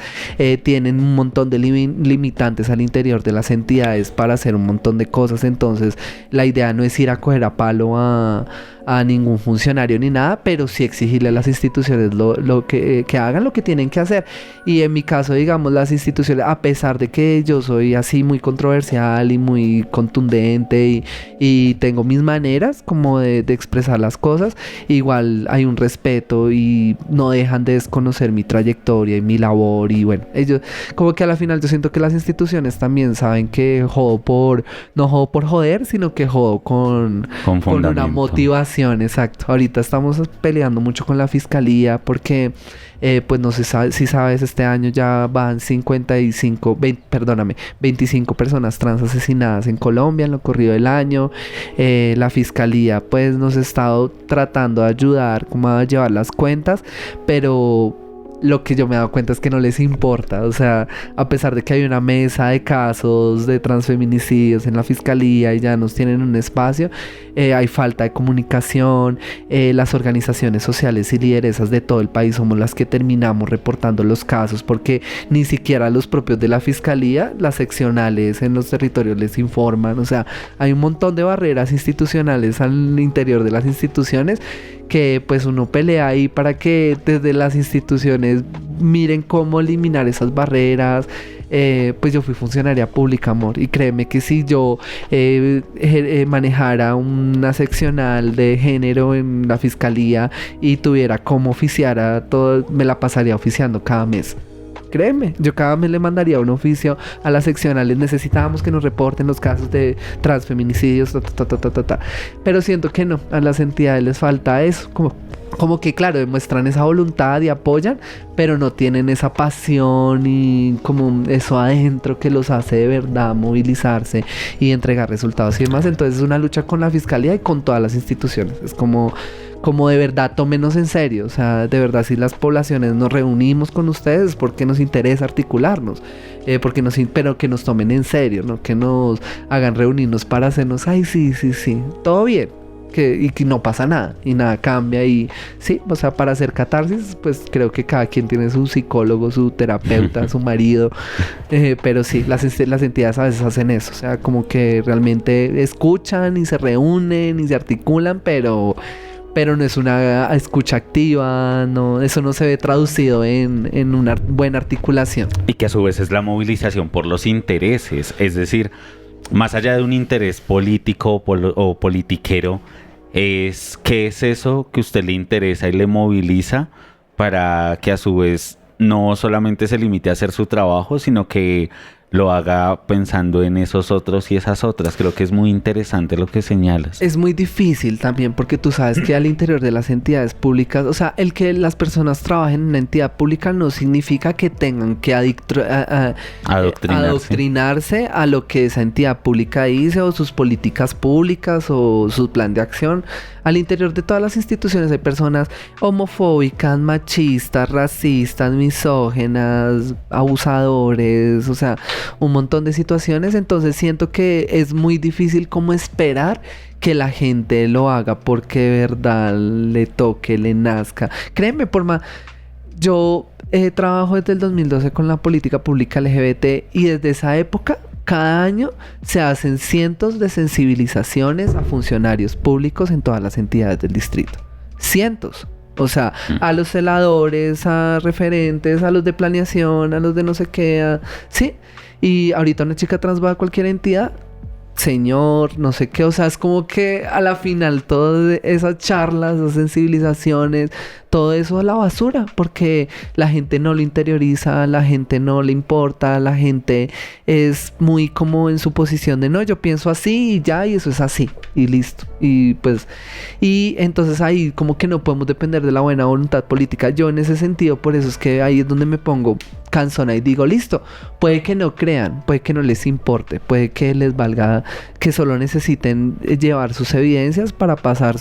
tienen un montón de limitantes al interior de las entidades para hacer un montón de cosas. Entonces la idea no es ir a coger a palo a ningún funcionario ni nada, pero sí exigirle a las instituciones que hagan lo que tienen que hacer. Y en mi caso, digamos, las instituciones, a pesar de que yo soy así muy controversial y muy contundente y tengo mis maneras como de expresar las cosas, igual hay un respeto y no dejan de desconocer mi trayectoria y mi labor. Y bueno, ellos, como que a la final yo siento que las instituciones también saben que no jodo por joder, sino que jodo con una motivación. Exacto. Ahorita estamos peleando mucho con la fiscalía porque pues no se sabe, si sabes, este año ya van 25 personas trans asesinadas en Colombia en lo corrido del año. La fiscalía pues nos ha estado tratando de ayudar como a llevar las cuentas, pero lo que yo me he dado cuenta es que no les importa. O sea, a pesar de que hay una mesa de casos de transfeminicidios en la fiscalía y ya nos tienen un espacio, hay falta de comunicación. Las organizaciones sociales y lideresas de todo el país somos las que terminamos reportando los casos porque ni siquiera los propios de la fiscalía, las seccionales en los territorios les informan. O sea, hay un montón de barreras institucionales al interior de las instituciones que pues uno pelea ahí para que desde las instituciones miren cómo eliminar esas barreras. Pues yo fui funcionaria pública, amor, y créeme que si yo manejara una seccional de género en la fiscalía y tuviera cómo oficiar a todo, me la pasaría oficiando cada mes. Créeme, yo cada mes le mandaría un oficio a las seccionales. Necesitábamos que nos reporten los casos de transfeminicidios, pero siento que no, a las entidades les falta eso, como que claro, demuestran esa voluntad y apoyan, pero no tienen esa pasión y como eso adentro que los hace de verdad movilizarse y entregar resultados y demás. Entonces es una lucha con la fiscalía y con todas las instituciones. Es como de verdad tómenos en serio, o sea, de verdad si las poblaciones nos reunimos con ustedes porque nos interesa articularnos, pero que nos tomen en serio, no que nos hagan reunirnos para hacernos, ay sí, todo bien, y que no pasa nada y nada cambia y sí, o sea, para hacer catarsis pues creo que cada quien tiene su psicólogo, su terapeuta, su marido, pero sí, las entidades a veces hacen eso, o sea, como que realmente escuchan y se reúnen y se articulan, pero no es una escucha activa, no, eso no se ve traducido en una buena articulación. Y que a su vez es la movilización por los intereses, es decir, más allá de un interés político o politiquero, ¿qué es eso que a usted le interesa y le moviliza para que a su vez no solamente se limite a hacer su trabajo, sino que lo haga pensando en esos otros y esas otras? Creo que es muy interesante lo que señalas. Es muy difícil también porque tú sabes que al interior de las entidades públicas, o sea, el que las personas trabajen en una entidad pública no significa que tengan que adoctrinarse a lo que esa entidad pública dice o sus políticas públicas o su plan de acción. Al interior de todas las instituciones hay personas homofóbicas, machistas, racistas, misógenas, abusadores, o sea, un montón de situaciones. Entonces siento que es muy difícil como esperar que la gente lo haga porque de verdad le toque, le nazca. Créeme, yo trabajo desde el 2012 con la política pública LGBT y desde esa época cada año se hacen cientos de sensibilizaciones a funcionarios públicos en todas las entidades del distrito. Cientos. O sea, a los celadores, a referentes, a los de planeación, a los de no sé qué, ¿sí? Y ahorita una chica trans va a cualquier entidad, señor, no sé qué, o sea, es como que a la final todas esas charlas, esas sensibilizaciones, todo eso a la basura, porque la gente no lo interioriza, la gente no le importa, la gente es muy como en su posición de no, yo pienso así y ya, y eso es así, y listo. Y pues, y entonces ahí como que no podemos depender de la buena voluntad política. Yo en ese sentido, por eso es que ahí es donde me pongo cansona y digo, listo, puede que no crean, puede que no les importe, puede que les valga, que solo necesiten llevar sus evidencias para pasar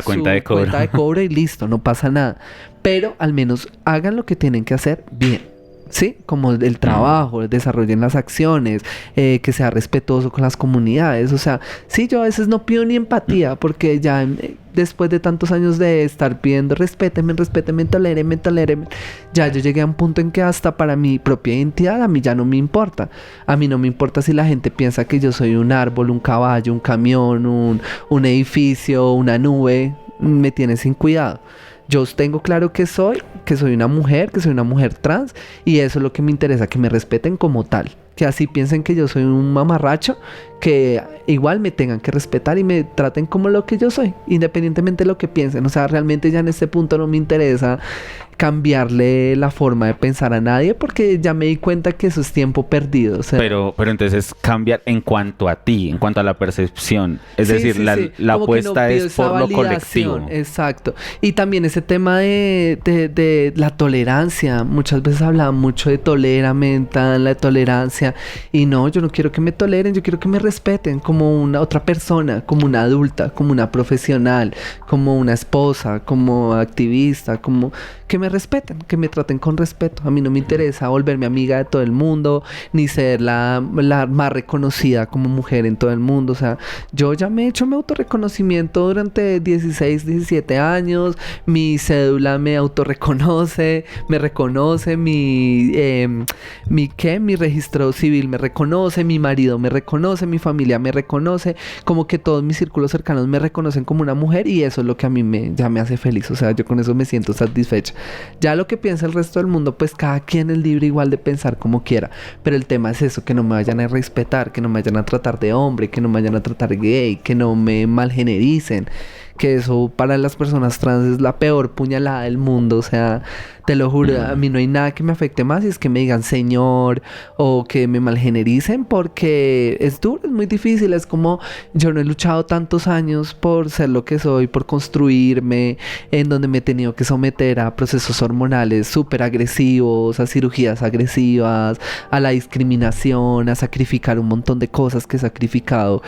cuenta de cobro y listo, no pasa nada, pero al menos hagan lo que tienen que hacer bien, ¿sí? Como el trabajo, desarrollen las acciones, que sea respetuoso con las comunidades, o sea, sí, yo a veces no pido ni empatía, porque ya después de tantos años de estar pidiendo respétenme, tolérenme, ya yo llegué a un punto en que hasta para mi propia identidad a mí ya no me importa. A mí no me importa si la gente piensa que yo soy un árbol, un caballo, un camión, un edificio, una nube, me tiene sin cuidado. Yo tengo claro que soy una mujer trans, y eso es lo que me interesa, que me respeten como tal. Que así piensen que yo soy un mamarracho, que igual me tengan que respetar y me traten como lo que yo soy, independientemente de lo que piensen. O sea, realmente ya en este punto no me interesa cambiarle la forma de pensar a nadie, porque ya me di cuenta que eso es tiempo perdido. O sea, pero entonces cambiar en cuanto a ti, en cuanto a la percepción. Es decir, la apuesta es por lo colectivo. Exacto. Y también ese tema de la tolerancia. Muchas veces hablaba mucho de la tolerancia. Y no, yo no quiero que me toleren, yo quiero que me respeten como una otra persona, como una adulta, como una profesional, como una esposa, como activista, como que me respeten, que me traten con respeto. A mí no me interesa volverme amiga de todo el mundo, ni ser la más reconocida como mujer en todo el mundo. O sea, yo ya me he hecho mi autorreconocimiento durante 16, 17 años. Mi cédula me autorreconoce, me reconoce, mi registro civil me reconoce, mi marido me reconoce, mi familia me reconoce, como que todos mis círculos cercanos me reconocen como una mujer, y eso es lo que a mí ya me hace feliz. O sea, yo con eso me siento satisfecha. Ya lo que piensa el resto del mundo, pues cada quien es libre igual de pensar como quiera, pero el tema es eso, que no me vayan a respetar, que no me vayan a tratar de hombre, que no me vayan a tratar gay, que no me malgenericen, que eso para las personas trans es la peor puñalada del mundo. O sea, te lo juro, a mí no hay nada que me afecte más, y es que me digan señor o que me malgenericen, porque es duro, es muy difícil. Es como, yo no he luchado tantos años por ser lo que soy, por construirme, en donde me he tenido que someter a procesos hormonales súper agresivos, a cirugías agresivas, a la discriminación, a sacrificar un montón de cosas que he sacrificado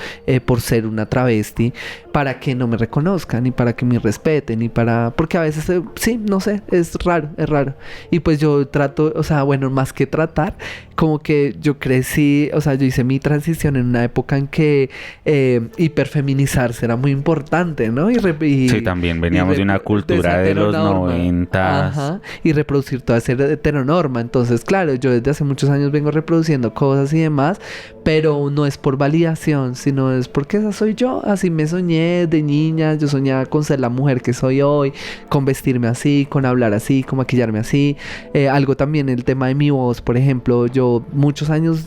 por ser una travesti, para que no me reconozcan. reconozcan y para que me respeten y porque a veces, sí, no sé, es raro. Y pues yo trato, o sea, bueno, más que tratar, como que yo crecí, o sea, yo hice mi transición en una época en que hiperfeminizarse era muy importante, ¿no? Sí, también veníamos de una cultura de los 90. Ajá, y reproducir toda esa heteronorma. Entonces, claro, yo desde hace muchos años vengo reproduciendo cosas y demás, pero no es por validación, sino es porque esa soy yo. Así me soñé de niña, yo soñaba con ser la mujer que soy hoy, con vestirme así, con hablar así, con maquillarme así. Algo también, el tema de mi voz, por ejemplo, yo muchos años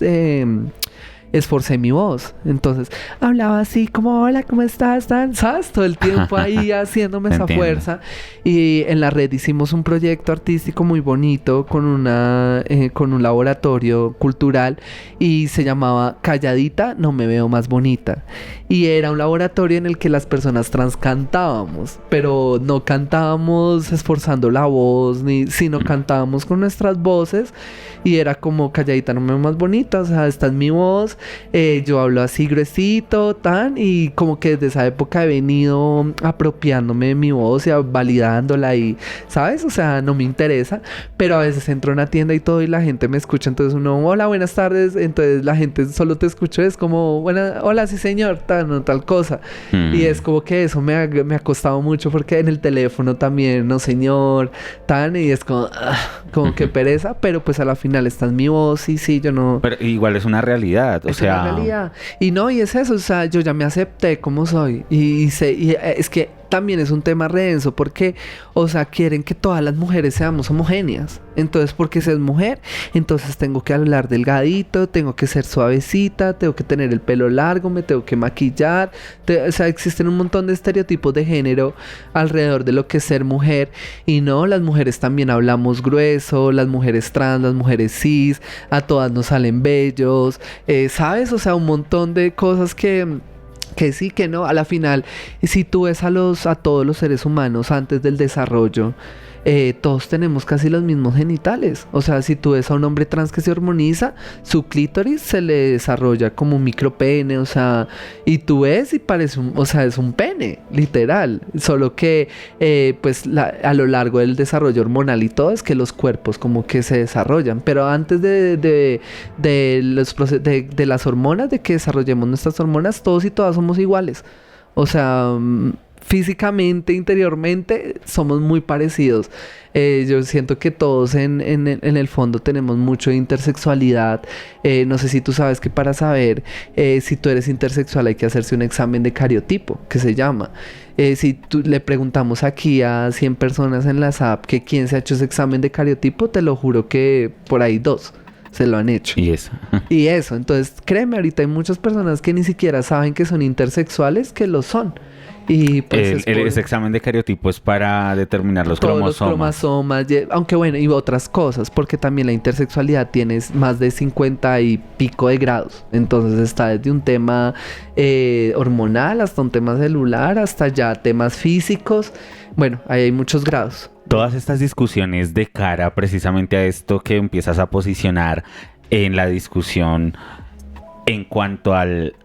esforcé mi voz, entonces hablaba así como hola, ¿cómo estás? ¿Sabes? Todo el tiempo ahí haciéndome esa fuerza. Y en la red hicimos un proyecto artístico muy bonito con un laboratorio cultural y se llamaba Calladita no me veo más bonita, y era un laboratorio en el que las personas trans cantábamos, pero no cantábamos esforzando la voz sino cantábamos con nuestras voces, y era como calladita no me veo más bonita, o sea, esta es mi voz. Yo hablo así gruesito, y como que desde esa época he venido apropiándome de mi voz y validándola y, ¿sabes? O sea, no me interesa, pero a veces entro a una tienda y todo y la gente me escucha, entonces uno, hola, buenas tardes, entonces la gente solo te escucha, es como, hola, sí señor, tal cosa. Y es como que eso me ha costado mucho porque en el teléfono también, no señor, y es como que pereza, pero pues a la final está en mi voz y sí, yo no... Pero igual es una realidad, o sea... Una realidad. Y no, y es eso, o sea, yo ya me acepté como soy. Y es que también es un tema re denso porque, o sea, quieren que todas las mujeres seamos homogéneas. Entonces, porque si es mujer, entonces tengo que hablar delgadito, tengo que ser suavecita, tengo que tener el pelo largo, me tengo que maquillar. O sea, existen un montón de estereotipos de género alrededor de lo que es ser mujer. Y no, las mujeres también hablamos grueso, las mujeres trans, las mujeres cis, a todas nos salen bellos, ¿sabes? O sea, un montón de cosas que sí, que no, a la final, si tú ves a todos los seres humanos antes del desarrollo, todos tenemos casi los mismos genitales. O sea, si tú ves a un hombre trans que se hormoniza, su clítoris se le desarrolla como un micropene, o sea, y tú ves y parece es un pene, literal. Solo que, pues, a lo largo del desarrollo hormonal y todo, es que los cuerpos como que se desarrollan. Pero antes de las hormonas, de que desarrollemos nuestras hormonas, todos y todas somos iguales. O sea... físicamente, interiormente, somos muy parecidos. Yo siento que todos en el fondo tenemos mucho de intersexualidad. No sé si tú sabes que para saber si tú eres intersexual hay que hacerse un examen de cariotipo, que se llama. Si le preguntamos aquí a 100 personas en la SAP que quién se ha hecho ese examen de cariotipo, te lo juro que por ahí 2 se lo han hecho. Y eso, entonces créeme, ahorita hay muchas personas que ni siquiera saben que son intersexuales, que lo son. Y pues ese examen de cariotipo es para determinar los cromosomas. Aunque bueno, y otras cosas, porque también la intersexualidad tiene más de 50 y pico de grados. Entonces está desde un tema hormonal hasta un tema celular, hasta ya temas físicos. Bueno, ahí hay muchos grados. Todas estas discusiones de cara precisamente a esto que empiezas a posicionar en la discusión en cuanto al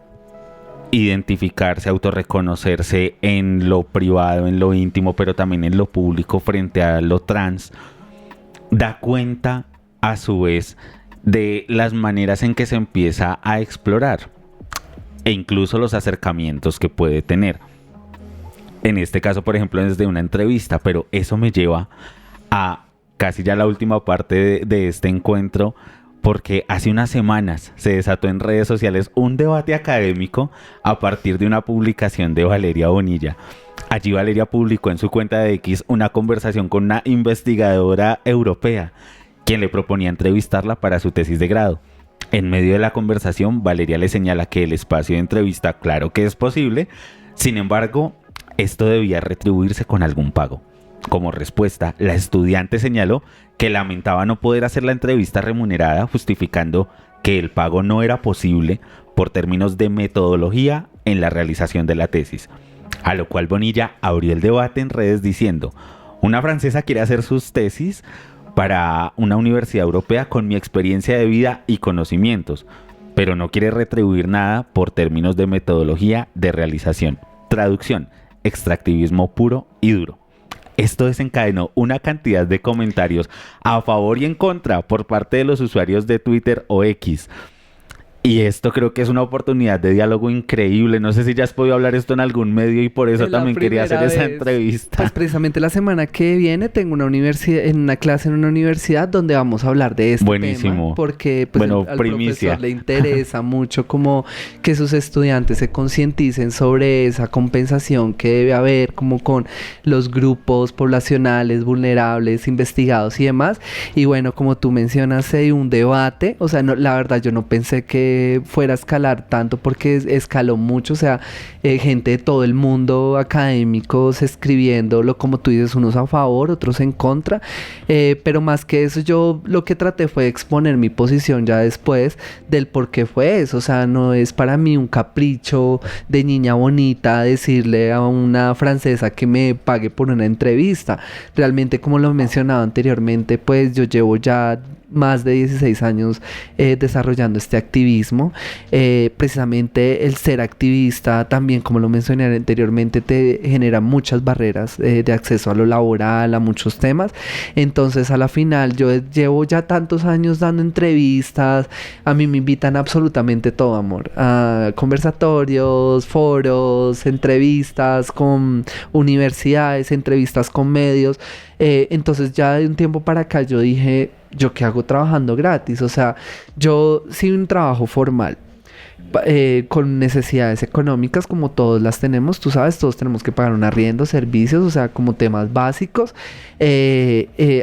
identificarse, autorreconocerse en lo privado, en lo íntimo, pero también en lo público frente a lo trans, da cuenta a su vez de las maneras en que se empieza a explorar e incluso los acercamientos que puede tener. En este caso, por ejemplo, desde una entrevista, pero eso me lleva a casi ya la última parte de este encuentro, porque hace unas semanas se desató en redes sociales un debate académico a partir de una publicación de Valeria Bonilla. Allí Valeria publicó en su cuenta de X una conversación con una investigadora europea, quien le proponía entrevistarla para su tesis de grado. En medio de la conversación, Valeria le señala que el espacio de entrevista, claro que es posible, sin embargo, esto debía retribuirse con algún pago. Como respuesta, la estudiante señaló que lamentaba no poder hacer la entrevista remunerada, justificando que el pago no era posible por términos de metodología en la realización de la tesis. A lo cual Bonilla abrió el debate en redes diciendo: una francesa quiere hacer sus tesis para una universidad europea con mi experiencia de vida y conocimientos, pero no quiere retribuir nada por términos de metodología de realización. Traducción: extractivismo puro y duro. Esto desencadenó una cantidad de comentarios a favor y en contra por parte de los usuarios de Twitter o X. Y esto creo que es una oportunidad de diálogo increíble. No sé si ya has podido hablar esto en algún medio y por eso también quería hacer esa entrevista. Pues precisamente la semana que viene tengo una clase en una universidad donde vamos a hablar de este tema. Porque pues, al profesor le interesa mucho como que sus estudiantes se concienticen sobre esa compensación que debe haber como con los grupos poblacionales vulnerables, investigados y demás. Y bueno, como tú mencionas, hay un debate. O sea, no, la verdad yo no pensé que fuera a escalar tanto porque escaló mucho, o sea, gente de todo el mundo, académicos escribiéndolo, como tú dices, unos a favor, otros en contra, pero más que eso yo lo que traté fue exponer mi posición ya después del por qué fue eso. O sea, no es para mí un capricho de niña bonita decirle a una francesa que me pague por una entrevista. Realmente, como lo mencionaba anteriormente, pues yo llevo ya más de 16 años desarrollando este activismo. Precisamente el ser activista también, como lo mencioné anteriormente, te genera muchas barreras de acceso a lo laboral, a muchos temas. Entonces a la final yo llevo ya tantos años dando entrevistas, a mí me invitan a absolutamente todo, amor, a conversatorios, foros, entrevistas con universidades, entrevistas con medios. Entonces ya de un tiempo para acá yo dije, ¿yo qué hago trabajando gratis? O sea, yo sin un trabajo formal, con necesidades económicas como todos las tenemos, tú sabes, todos tenemos que pagar un arriendo, servicios, o sea, como temas básicos,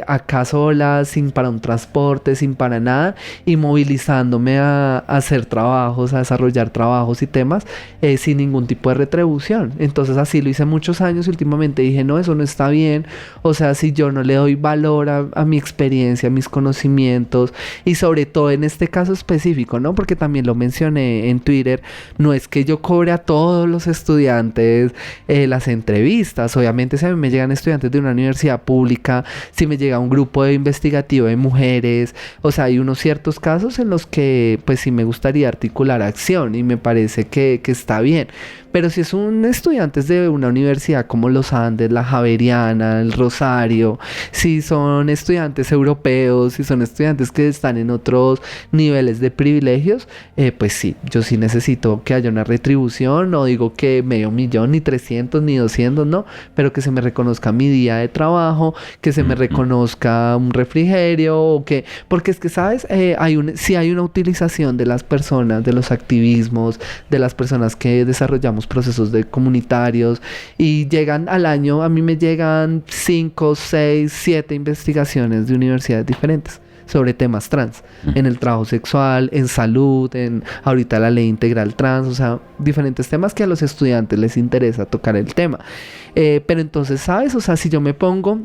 acá sola, sin para un transporte, sin para nada, y movilizándome a hacer trabajos, a desarrollar trabajos y temas sin ningún tipo de retribución. Entonces así lo hice muchos años y últimamente dije, no, eso no está bien. O sea, si yo no le doy valor a mi experiencia, a mis conocimientos, y sobre todo en este caso específico, ¿no? Porque también lo mencioné en Twitter, no es que yo cobre a todos los estudiantes las entrevistas. Obviamente si a mí me llegan estudiantes de una universidad pública, si me llega un grupo investigativo de mujeres, o sea, hay unos ciertos casos en los que pues sí me gustaría articular acción y me parece que está bien. Pero si es un estudiante de una universidad como los Andes, la Javeriana, el Rosario, si son estudiantes europeos, si son estudiantes que están en otros niveles de privilegios, pues sí, yo sí necesito que haya una retribución. No digo que $500,000, ni 300, ni 200, no, pero que se me reconozca mi día de trabajo, que se me reconozca un refrigerio, o que, porque es que, ¿sabes? Sí hay una utilización de las personas, de los activismos, de las personas que desarrollamos procesos comunitarios, y llegan al año, a mí me llegan 5, 6, 7 investigaciones de universidades diferentes sobre temas trans, en el trabajo sexual, en salud, en ahorita la ley integral trans, o sea, diferentes temas que a los estudiantes les interesa tocar el tema. Pero entonces, ¿sabes? O sea, si yo me pongo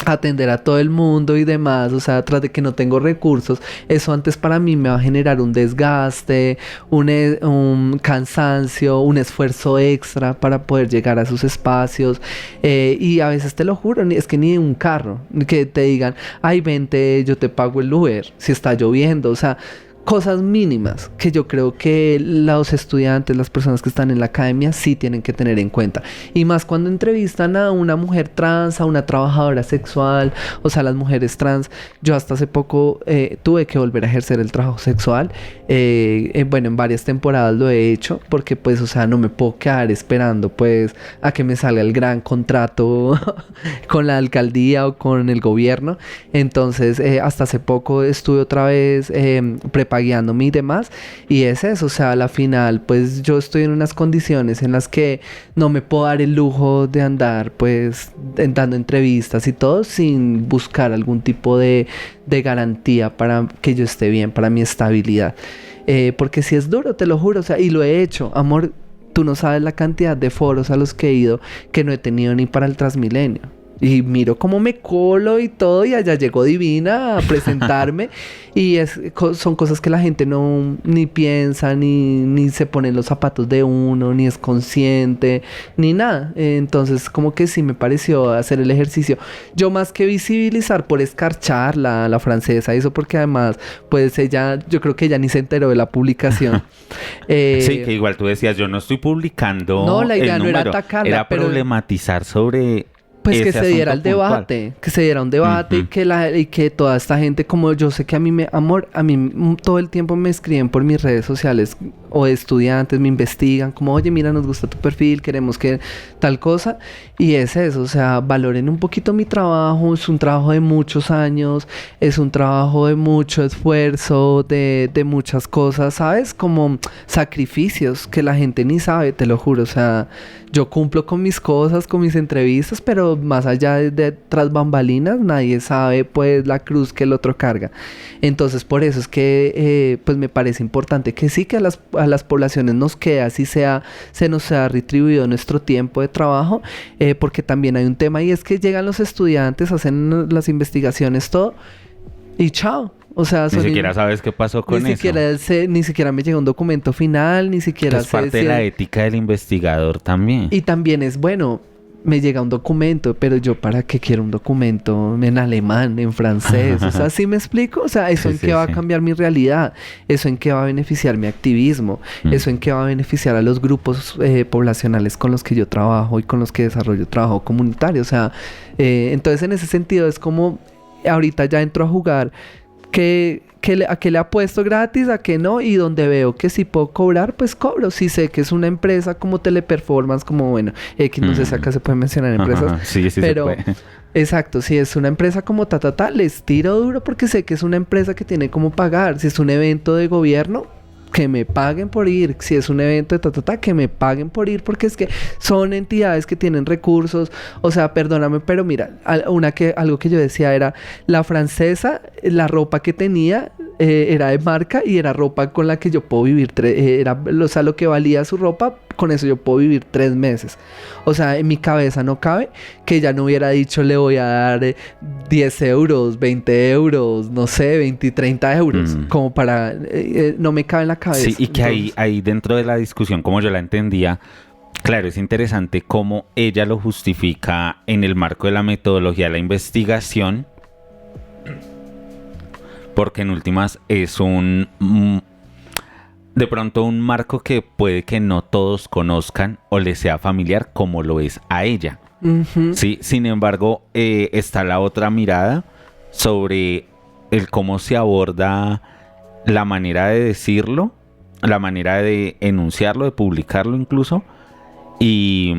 atender a todo el mundo y demás, o sea, tras de que no tengo recursos, eso antes para mí me va a generar un desgaste, un cansancio, un esfuerzo extra para poder llegar a esos espacios, y a veces te lo juro, es que ni un carro, que te digan, ay, vente, yo te pago el Uber, si está lloviendo, o sea, cosas mínimas que yo creo que los estudiantes, las personas que están en la academia sí tienen que tener en cuenta. Y más cuando entrevistan a una mujer trans, a una trabajadora sexual, o sea, las mujeres trans. Yo hasta hace poco tuve que volver a ejercer el trabajo sexual. Bueno, en varias temporadas lo he hecho porque pues, o sea, no me puedo quedar esperando pues a que me salga el gran contrato con la alcaldía o con el gobierno. Entonces, hasta hace poco estuve otra vez prepagándome y demás, y es eso, o sea, a la final pues yo estoy en unas condiciones en las que no me puedo dar el lujo de andar pues dando entrevistas y todo sin buscar algún tipo de garantía para que yo esté bien, para mi estabilidad, porque si es duro, te lo juro, o sea, y lo he hecho, amor, tú no sabes la cantidad de foros a los que he ido que no he tenido ni para el Transmilenio. Y miro cómo me colo y todo, y allá llegó Divina a presentarme. Y son cosas que la gente no ni piensa, ni se pone en los zapatos de uno, ni es consciente, ni nada. Entonces, como que sí me pareció hacer el ejercicio. Yo más que visibilizar por escarchar la francesa, eso porque además, pues ella, yo creo que ella ni se enteró de la publicación. Sí, que igual tú decías, yo no estoy publicando. No, la idea el no era número, atacarla, era pero problematizar sobre. pues que ese se diera el asunto puntual. debate, que se diera un debate Ujú. y que toda esta gente, como yo sé que a mí todo el tiempo me escriben por mis redes sociales o estudiantes, me investigan como, oye, mira, nos gusta tu perfil, queremos que tal cosa, y es eso, o sea, valoren un poquito mi trabajo, es un trabajo de muchos años, es un trabajo de mucho esfuerzo, de muchas cosas, ¿sabes? Como sacrificios que la gente ni sabe, te lo juro, o sea, yo cumplo con mis cosas, con mis entrevistas, pero más allá de tras bambalinas, nadie sabe pues la cruz que el otro carga. Entonces por eso es que pues me parece importante que sí, que a las poblaciones nos quede, así sea, se nos sea retribuido nuestro tiempo de trabajo, porque también hay un tema y es que llegan los estudiantes, hacen las investigaciones, todo, y chao. O sea, Ni siquiera sabes qué pasó con ni eso. ni siquiera me llega un documento final, ni siquiera Es parte de la ética del investigador también. Y también es bueno, me llega un documento, pero yo para qué quiero un documento en alemán, en francés, o sea, ¿sí me explico? O sea, ¿eso Sí, en sí, qué va sí. a cambiar mi realidad? ¿Eso en qué va a beneficiar mi activismo? ¿Eso en qué va a beneficiar a los grupos poblacionales con los que yo trabajo y con los que desarrollo trabajo comunitario? O sea, entonces en ese sentido es como, ahorita ya entro a jugar a qué le apuesto gratis, a qué no, y donde veo que si puedo cobrar, pues cobro. Si sé que es una empresa como Teleperformance, como bueno, X, no sé si acá se pueden mencionar empresas, Ajá, sí, pero se puede. exacto, si es una empresa como les tiro duro porque sé que es una empresa que tiene como pagar. Si es un evento de gobierno, que me paguen por ir. Si es un evento de que me paguen por ir, porque es que son entidades que tienen recursos. O sea, perdóname, pero mira, algo que yo decía era, la francesa, la ropa que tenía era de marca y era ropa con la que yo puedo vivir, o sea, lo que valía su ropa, con eso yo puedo vivir 3 meses. O sea, en mi cabeza no cabe que ella no hubiera dicho, le voy a dar 10 euros, 20 euros, no sé, 20 y 30 euros, como para, no me cabe en la cabeza. Sí, y que ahí dentro de la discusión, como yo la entendía, claro, es interesante cómo ella lo justifica en el marco de la metodología de la investigación, porque en últimas es de pronto un marco que puede que no todos conozcan o les sea familiar como lo es a ella. Uh-huh. Sí, sin embargo, está la otra mirada sobre el cómo se aborda la manera de decirlo, la manera de enunciarlo, de publicarlo incluso, y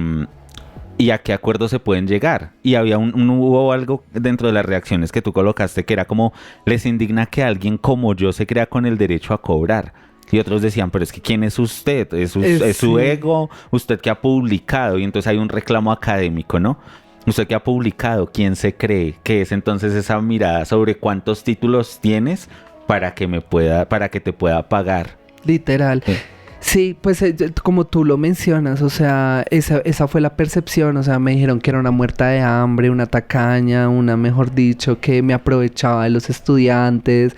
a qué acuerdos se pueden llegar. Y hubo algo dentro de las reacciones que tú colocaste que era como, les indigna que alguien como yo se crea con el derecho a cobrar. Y otros decían, pero es que ¿quién es usted? Es su sí. ego, usted que ha publicado. Y entonces hay un reclamo académico, ¿no? Usted que ha publicado, ¿quién se cree? Que es entonces esa mirada sobre cuántos títulos tienes para que te pueda pagar. Literal. Sí, pues como tú lo mencionas, o sea, esa fue la percepción, o sea, me dijeron que era una muerta de hambre, una tacaña, mejor dicho, que me aprovechaba de los estudiantes,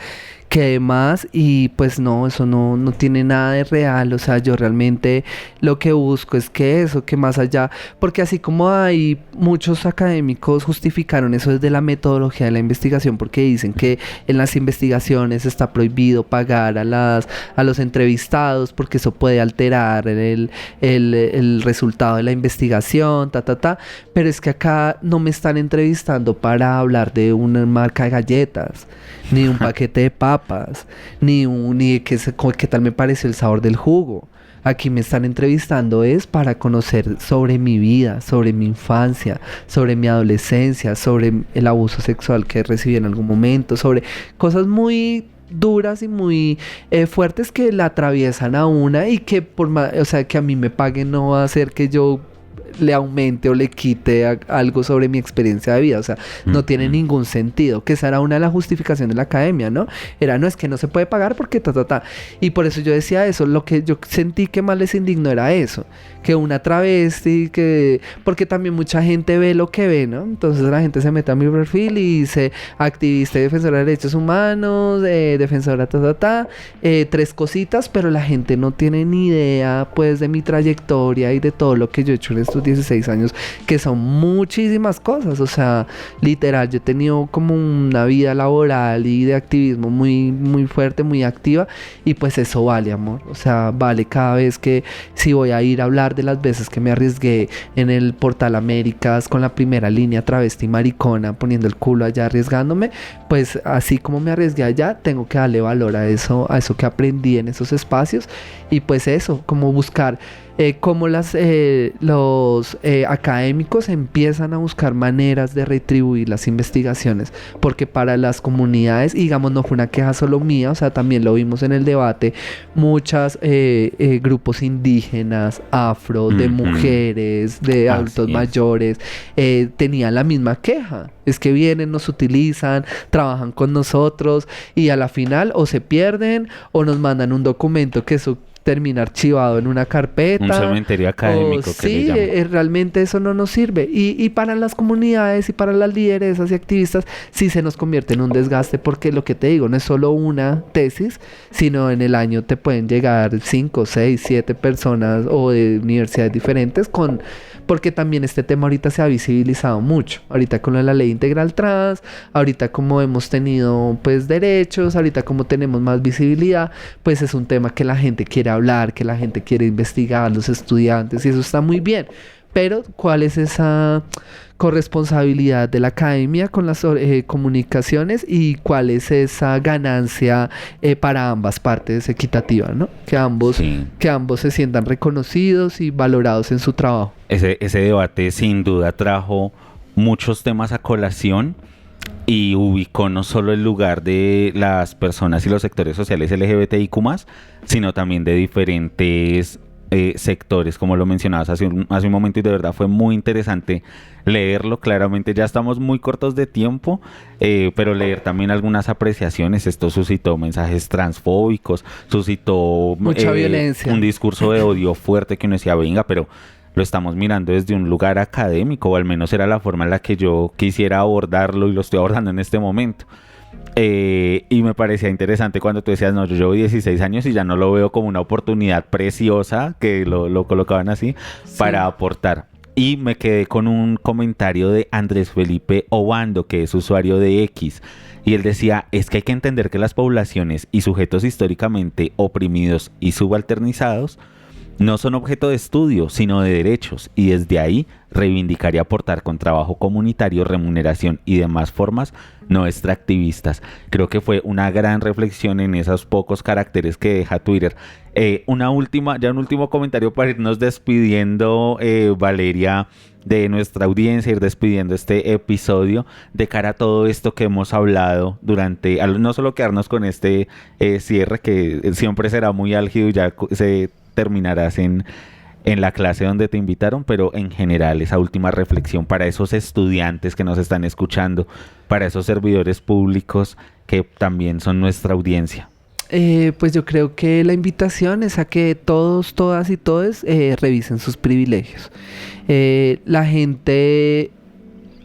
que demás, y pues no, eso no tiene nada de real. O sea, yo realmente lo que busco es que más allá, porque así como hay muchos académicos justificaron eso desde la metodología de la investigación, porque dicen que en las investigaciones está prohibido pagar a los entrevistados porque eso puede alterar el resultado de la investigación, pero es que acá no me están entrevistando para hablar de una marca de galletas, ni un paquete de papas, ni qué tal me pareció el sabor del jugo. Aquí me están entrevistando es para conocer sobre mi vida, sobre mi infancia, sobre mi adolescencia, sobre el abuso sexual que recibí en algún momento, sobre cosas muy duras y muy fuertes que la atraviesan a una, y que que a mí me paguen no va a hacer que yo le aumente o le quite algo sobre mi experiencia de vida. O sea, no tiene ningún sentido. Que esa era una de las justificaciones de la academia, ¿no? No es que no se puede pagar porque Y por eso yo decía eso. Lo que yo sentí que más les indignó era eso. Que una travesti, porque también mucha gente ve lo que ve, ¿no? Entonces la gente se mete a mi perfil y dice activista y defensora de derechos humanos, defensora 3 cositas, pero la gente no tiene ni idea pues de mi trayectoria y de todo lo que yo he hecho en estos 16 años, que son muchísimas cosas. O sea, literal, yo he tenido como una vida laboral y de activismo muy, muy fuerte, muy activa, y pues eso vale, amor. O sea, vale cada vez que si voy a ir a hablar de las veces que me arriesgué en el Portal Américas con la primera línea travesti maricona, poniendo el culo allá, arriesgándome, pues así como me arriesgué allá, tengo que darle valor a eso que aprendí en esos espacios. Y pues eso, como buscar cómo los académicos empiezan a buscar maneras de retribuir las investigaciones, porque para las comunidades, digamos, no fue una queja solo mía, o sea, también lo vimos en el debate, muchos grupos indígenas, afro, de mujeres, de adultos mayores, tenían la misma queja. Es que vienen, nos utilizan, trabajan con nosotros y a la final o se pierden o nos mandan un documento que eso termina archivado en una carpeta. Un cementerio académico que sí, le llaman. Realmente eso no nos sirve. Y para las comunidades y para las lideresas y activistas sí se nos convierte en un desgaste, porque lo que te digo, no es solo una tesis, sino en el año te pueden llegar 5, 6, 7 personas o de universidades diferentes porque también este tema ahorita se ha visibilizado mucho. Ahorita con la ley integral trans, ahorita como hemos tenido pues derechos, ahorita como tenemos más visibilidad, pues es un tema que la gente quiere hablar, que la gente quiere investigar, los estudiantes, y eso está muy bien. Pero ¿cuál es esa corresponsabilidad de la academia con las comunicaciones y cuál es esa ganancia para ambas partes equitativa, ¿no? Que ambos se sientan reconocidos y valorados en su trabajo. Ese debate sin duda trajo muchos temas a colación y ubicó no solo el lugar de las personas y los sectores sociales LGBTIQ+, sino también de diferentes sectores, como lo mencionabas hace un momento, y de verdad fue muy interesante leerlo. Claramente ya estamos muy cortos de tiempo, pero leer también algunas apreciaciones. Esto suscitó mensajes transfóbicos, suscitó mucha violencia, un discurso de odio fuerte que uno decía, venga, pero lo estamos mirando desde un lugar académico, o al menos era la forma en la que yo quisiera abordarlo y lo estoy abordando en este momento. Y me parecía interesante cuando tú decías, no, yo llevo 16 años y ya no lo veo como una oportunidad preciosa, que lo colocaban así, para aportar. Y me quedé con un comentario de Andrés Felipe Obando, que es usuario de X, y él decía, es que hay que entender que las poblaciones y sujetos históricamente oprimidos y subalternizados no son objeto de estudio, sino de derechos, y desde ahí reivindicar y aportar con trabajo comunitario, remuneración y demás formas no extractivistas. Creo que fue una gran reflexión en esos pocos caracteres que deja Twitter. Un último comentario para irnos despidiendo, Valeria, de nuestra audiencia, ir despidiendo este episodio de cara a todo esto que hemos hablado durante, no solo quedarnos con este cierre que siempre será muy álgido y ya se terminarás en la clase donde te invitaron, pero en general esa última reflexión para esos estudiantes que nos están escuchando, para esos servidores públicos que también son nuestra audiencia. Pues yo creo que la invitación es a que todos, todas y todos revisen sus privilegios. La gente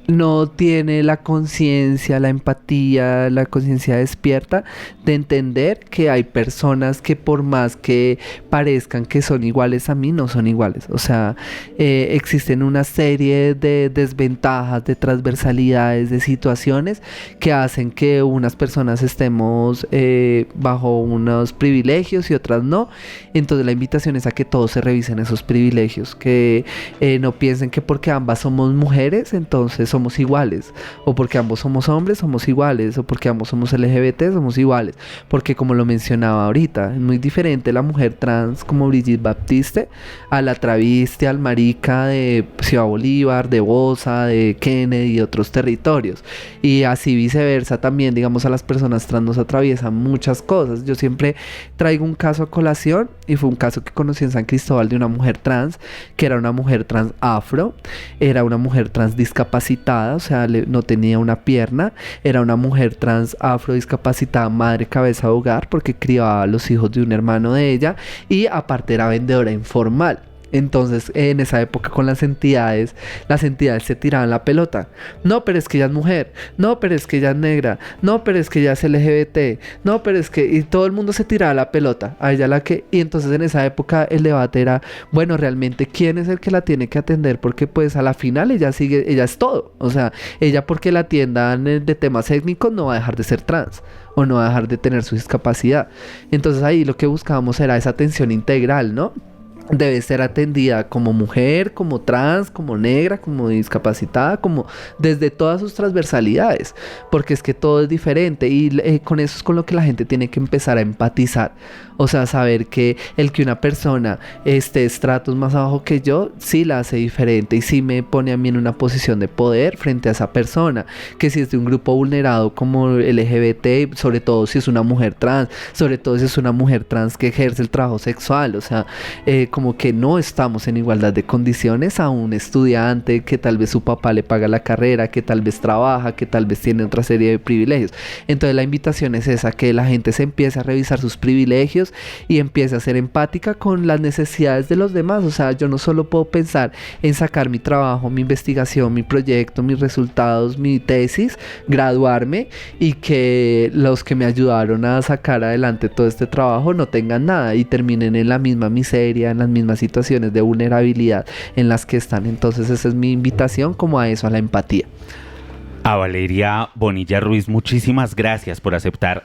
no tiene la conciencia, la empatía, la conciencia despierta de entender que hay personas que por más que parezcan que son iguales a mí, no son iguales. O sea, existen una serie de desventajas, de transversalidades, de situaciones que hacen que unas personas estemos bajo unos privilegios y otras no. Entonces la invitación es a que todos se revisen esos privilegios, que no piensen que porque ambas somos mujeres, entonces somos iguales, o porque ambos somos hombres somos iguales, o porque ambos somos LGBT somos iguales, porque como lo mencionaba ahorita, es muy diferente la mujer trans como Brigitte Baptiste a la travesti, al marica de Ciudad Bolívar, de Bosa, de Kennedy y otros territorios, y así viceversa también, digamos, a las personas trans nos atraviesan muchas cosas. Yo siempre traigo un caso a colación, y fue un caso que conocí en San Cristóbal de una mujer trans, que era una mujer trans afro, era una mujer trans discapacitada, o sea, no tenía una pierna, era una mujer trans afro discapacitada, madre cabeza de hogar, porque criaba a los hijos de un hermano de ella, y aparte era vendedora informal. Entonces, en esa época con las entidades se tiraban la pelota. No, pero es que ella es mujer. No, pero es que ella es negra. No, pero es que ella es LGBT. No, pero es que... Y todo el mundo se tiraba la pelota. A ella la que... Y entonces en esa época el debate era, bueno, realmente, ¿quién es el que la tiene que atender? Porque pues a la final ella es todo. O sea, ella porque la atiendan de temas étnicos no va a dejar de ser trans, o no va a dejar de tener su discapacidad. Entonces ahí lo que buscábamos era esa atención integral, ¿no? Debe ser atendida como mujer, como trans, como negra, como discapacitada, como desde todas sus transversalidades, porque es que todo es diferente, y con eso es con lo que la gente tiene que empezar a empatizar. O sea, saber que el que una persona esté estratos más abajo que yo, sí la hace diferente y sí me pone a mí en una posición de poder frente a esa persona. Que si es de un grupo vulnerado como LGBT, sobre todo si es una mujer trans, sobre todo si es una mujer trans que ejerce el trabajo sexual, o sea, como que no estamos en igualdad de condiciones a un estudiante que tal vez su papá le paga la carrera, que tal vez trabaja, que tal vez tiene otra serie de privilegios. Entonces la invitación es esa, que la gente se empiece a revisar sus privilegios y empiece a ser empática con las necesidades de los demás. O sea, yo no solo puedo pensar en sacar mi trabajo, mi investigación, mi proyecto, mis resultados, mi tesis, graduarme, y que los que me ayudaron a sacar adelante todo este trabajo no tengan nada y terminen en la misma miseria, en las mismas situaciones de vulnerabilidad en las que están. Entonces esa es mi invitación como a eso, a la empatía. A Valeria Bonilla Ruiz, muchísimas gracias por aceptar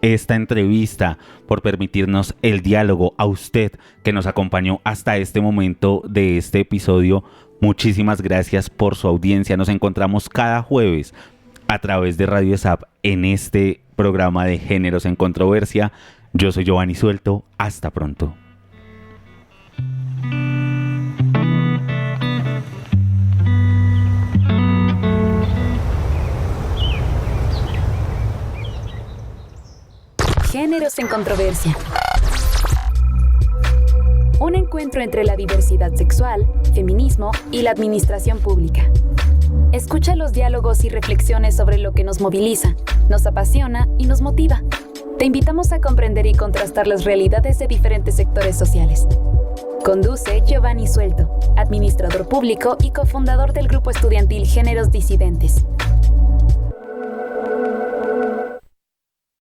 esta entrevista, por permitirnos el diálogo. A usted que nos acompañó hasta este momento de este episodio, muchísimas gracias por su audiencia. Nos encontramos cada jueves a través de Radio ESAP en este programa de Géneros en Controversia. Yo soy Giovanni Suelto. Hasta pronto. Géneros en Controversia. Un encuentro entre la diversidad sexual, feminismo y la administración pública. Escucha los diálogos y reflexiones sobre lo que nos moviliza, nos apasiona y nos motiva. Te invitamos a comprender y contrastar las realidades de diferentes sectores sociales. Conduce Giovanni Suelto, administrador público y cofundador del grupo estudiantil Géneros Disidentes.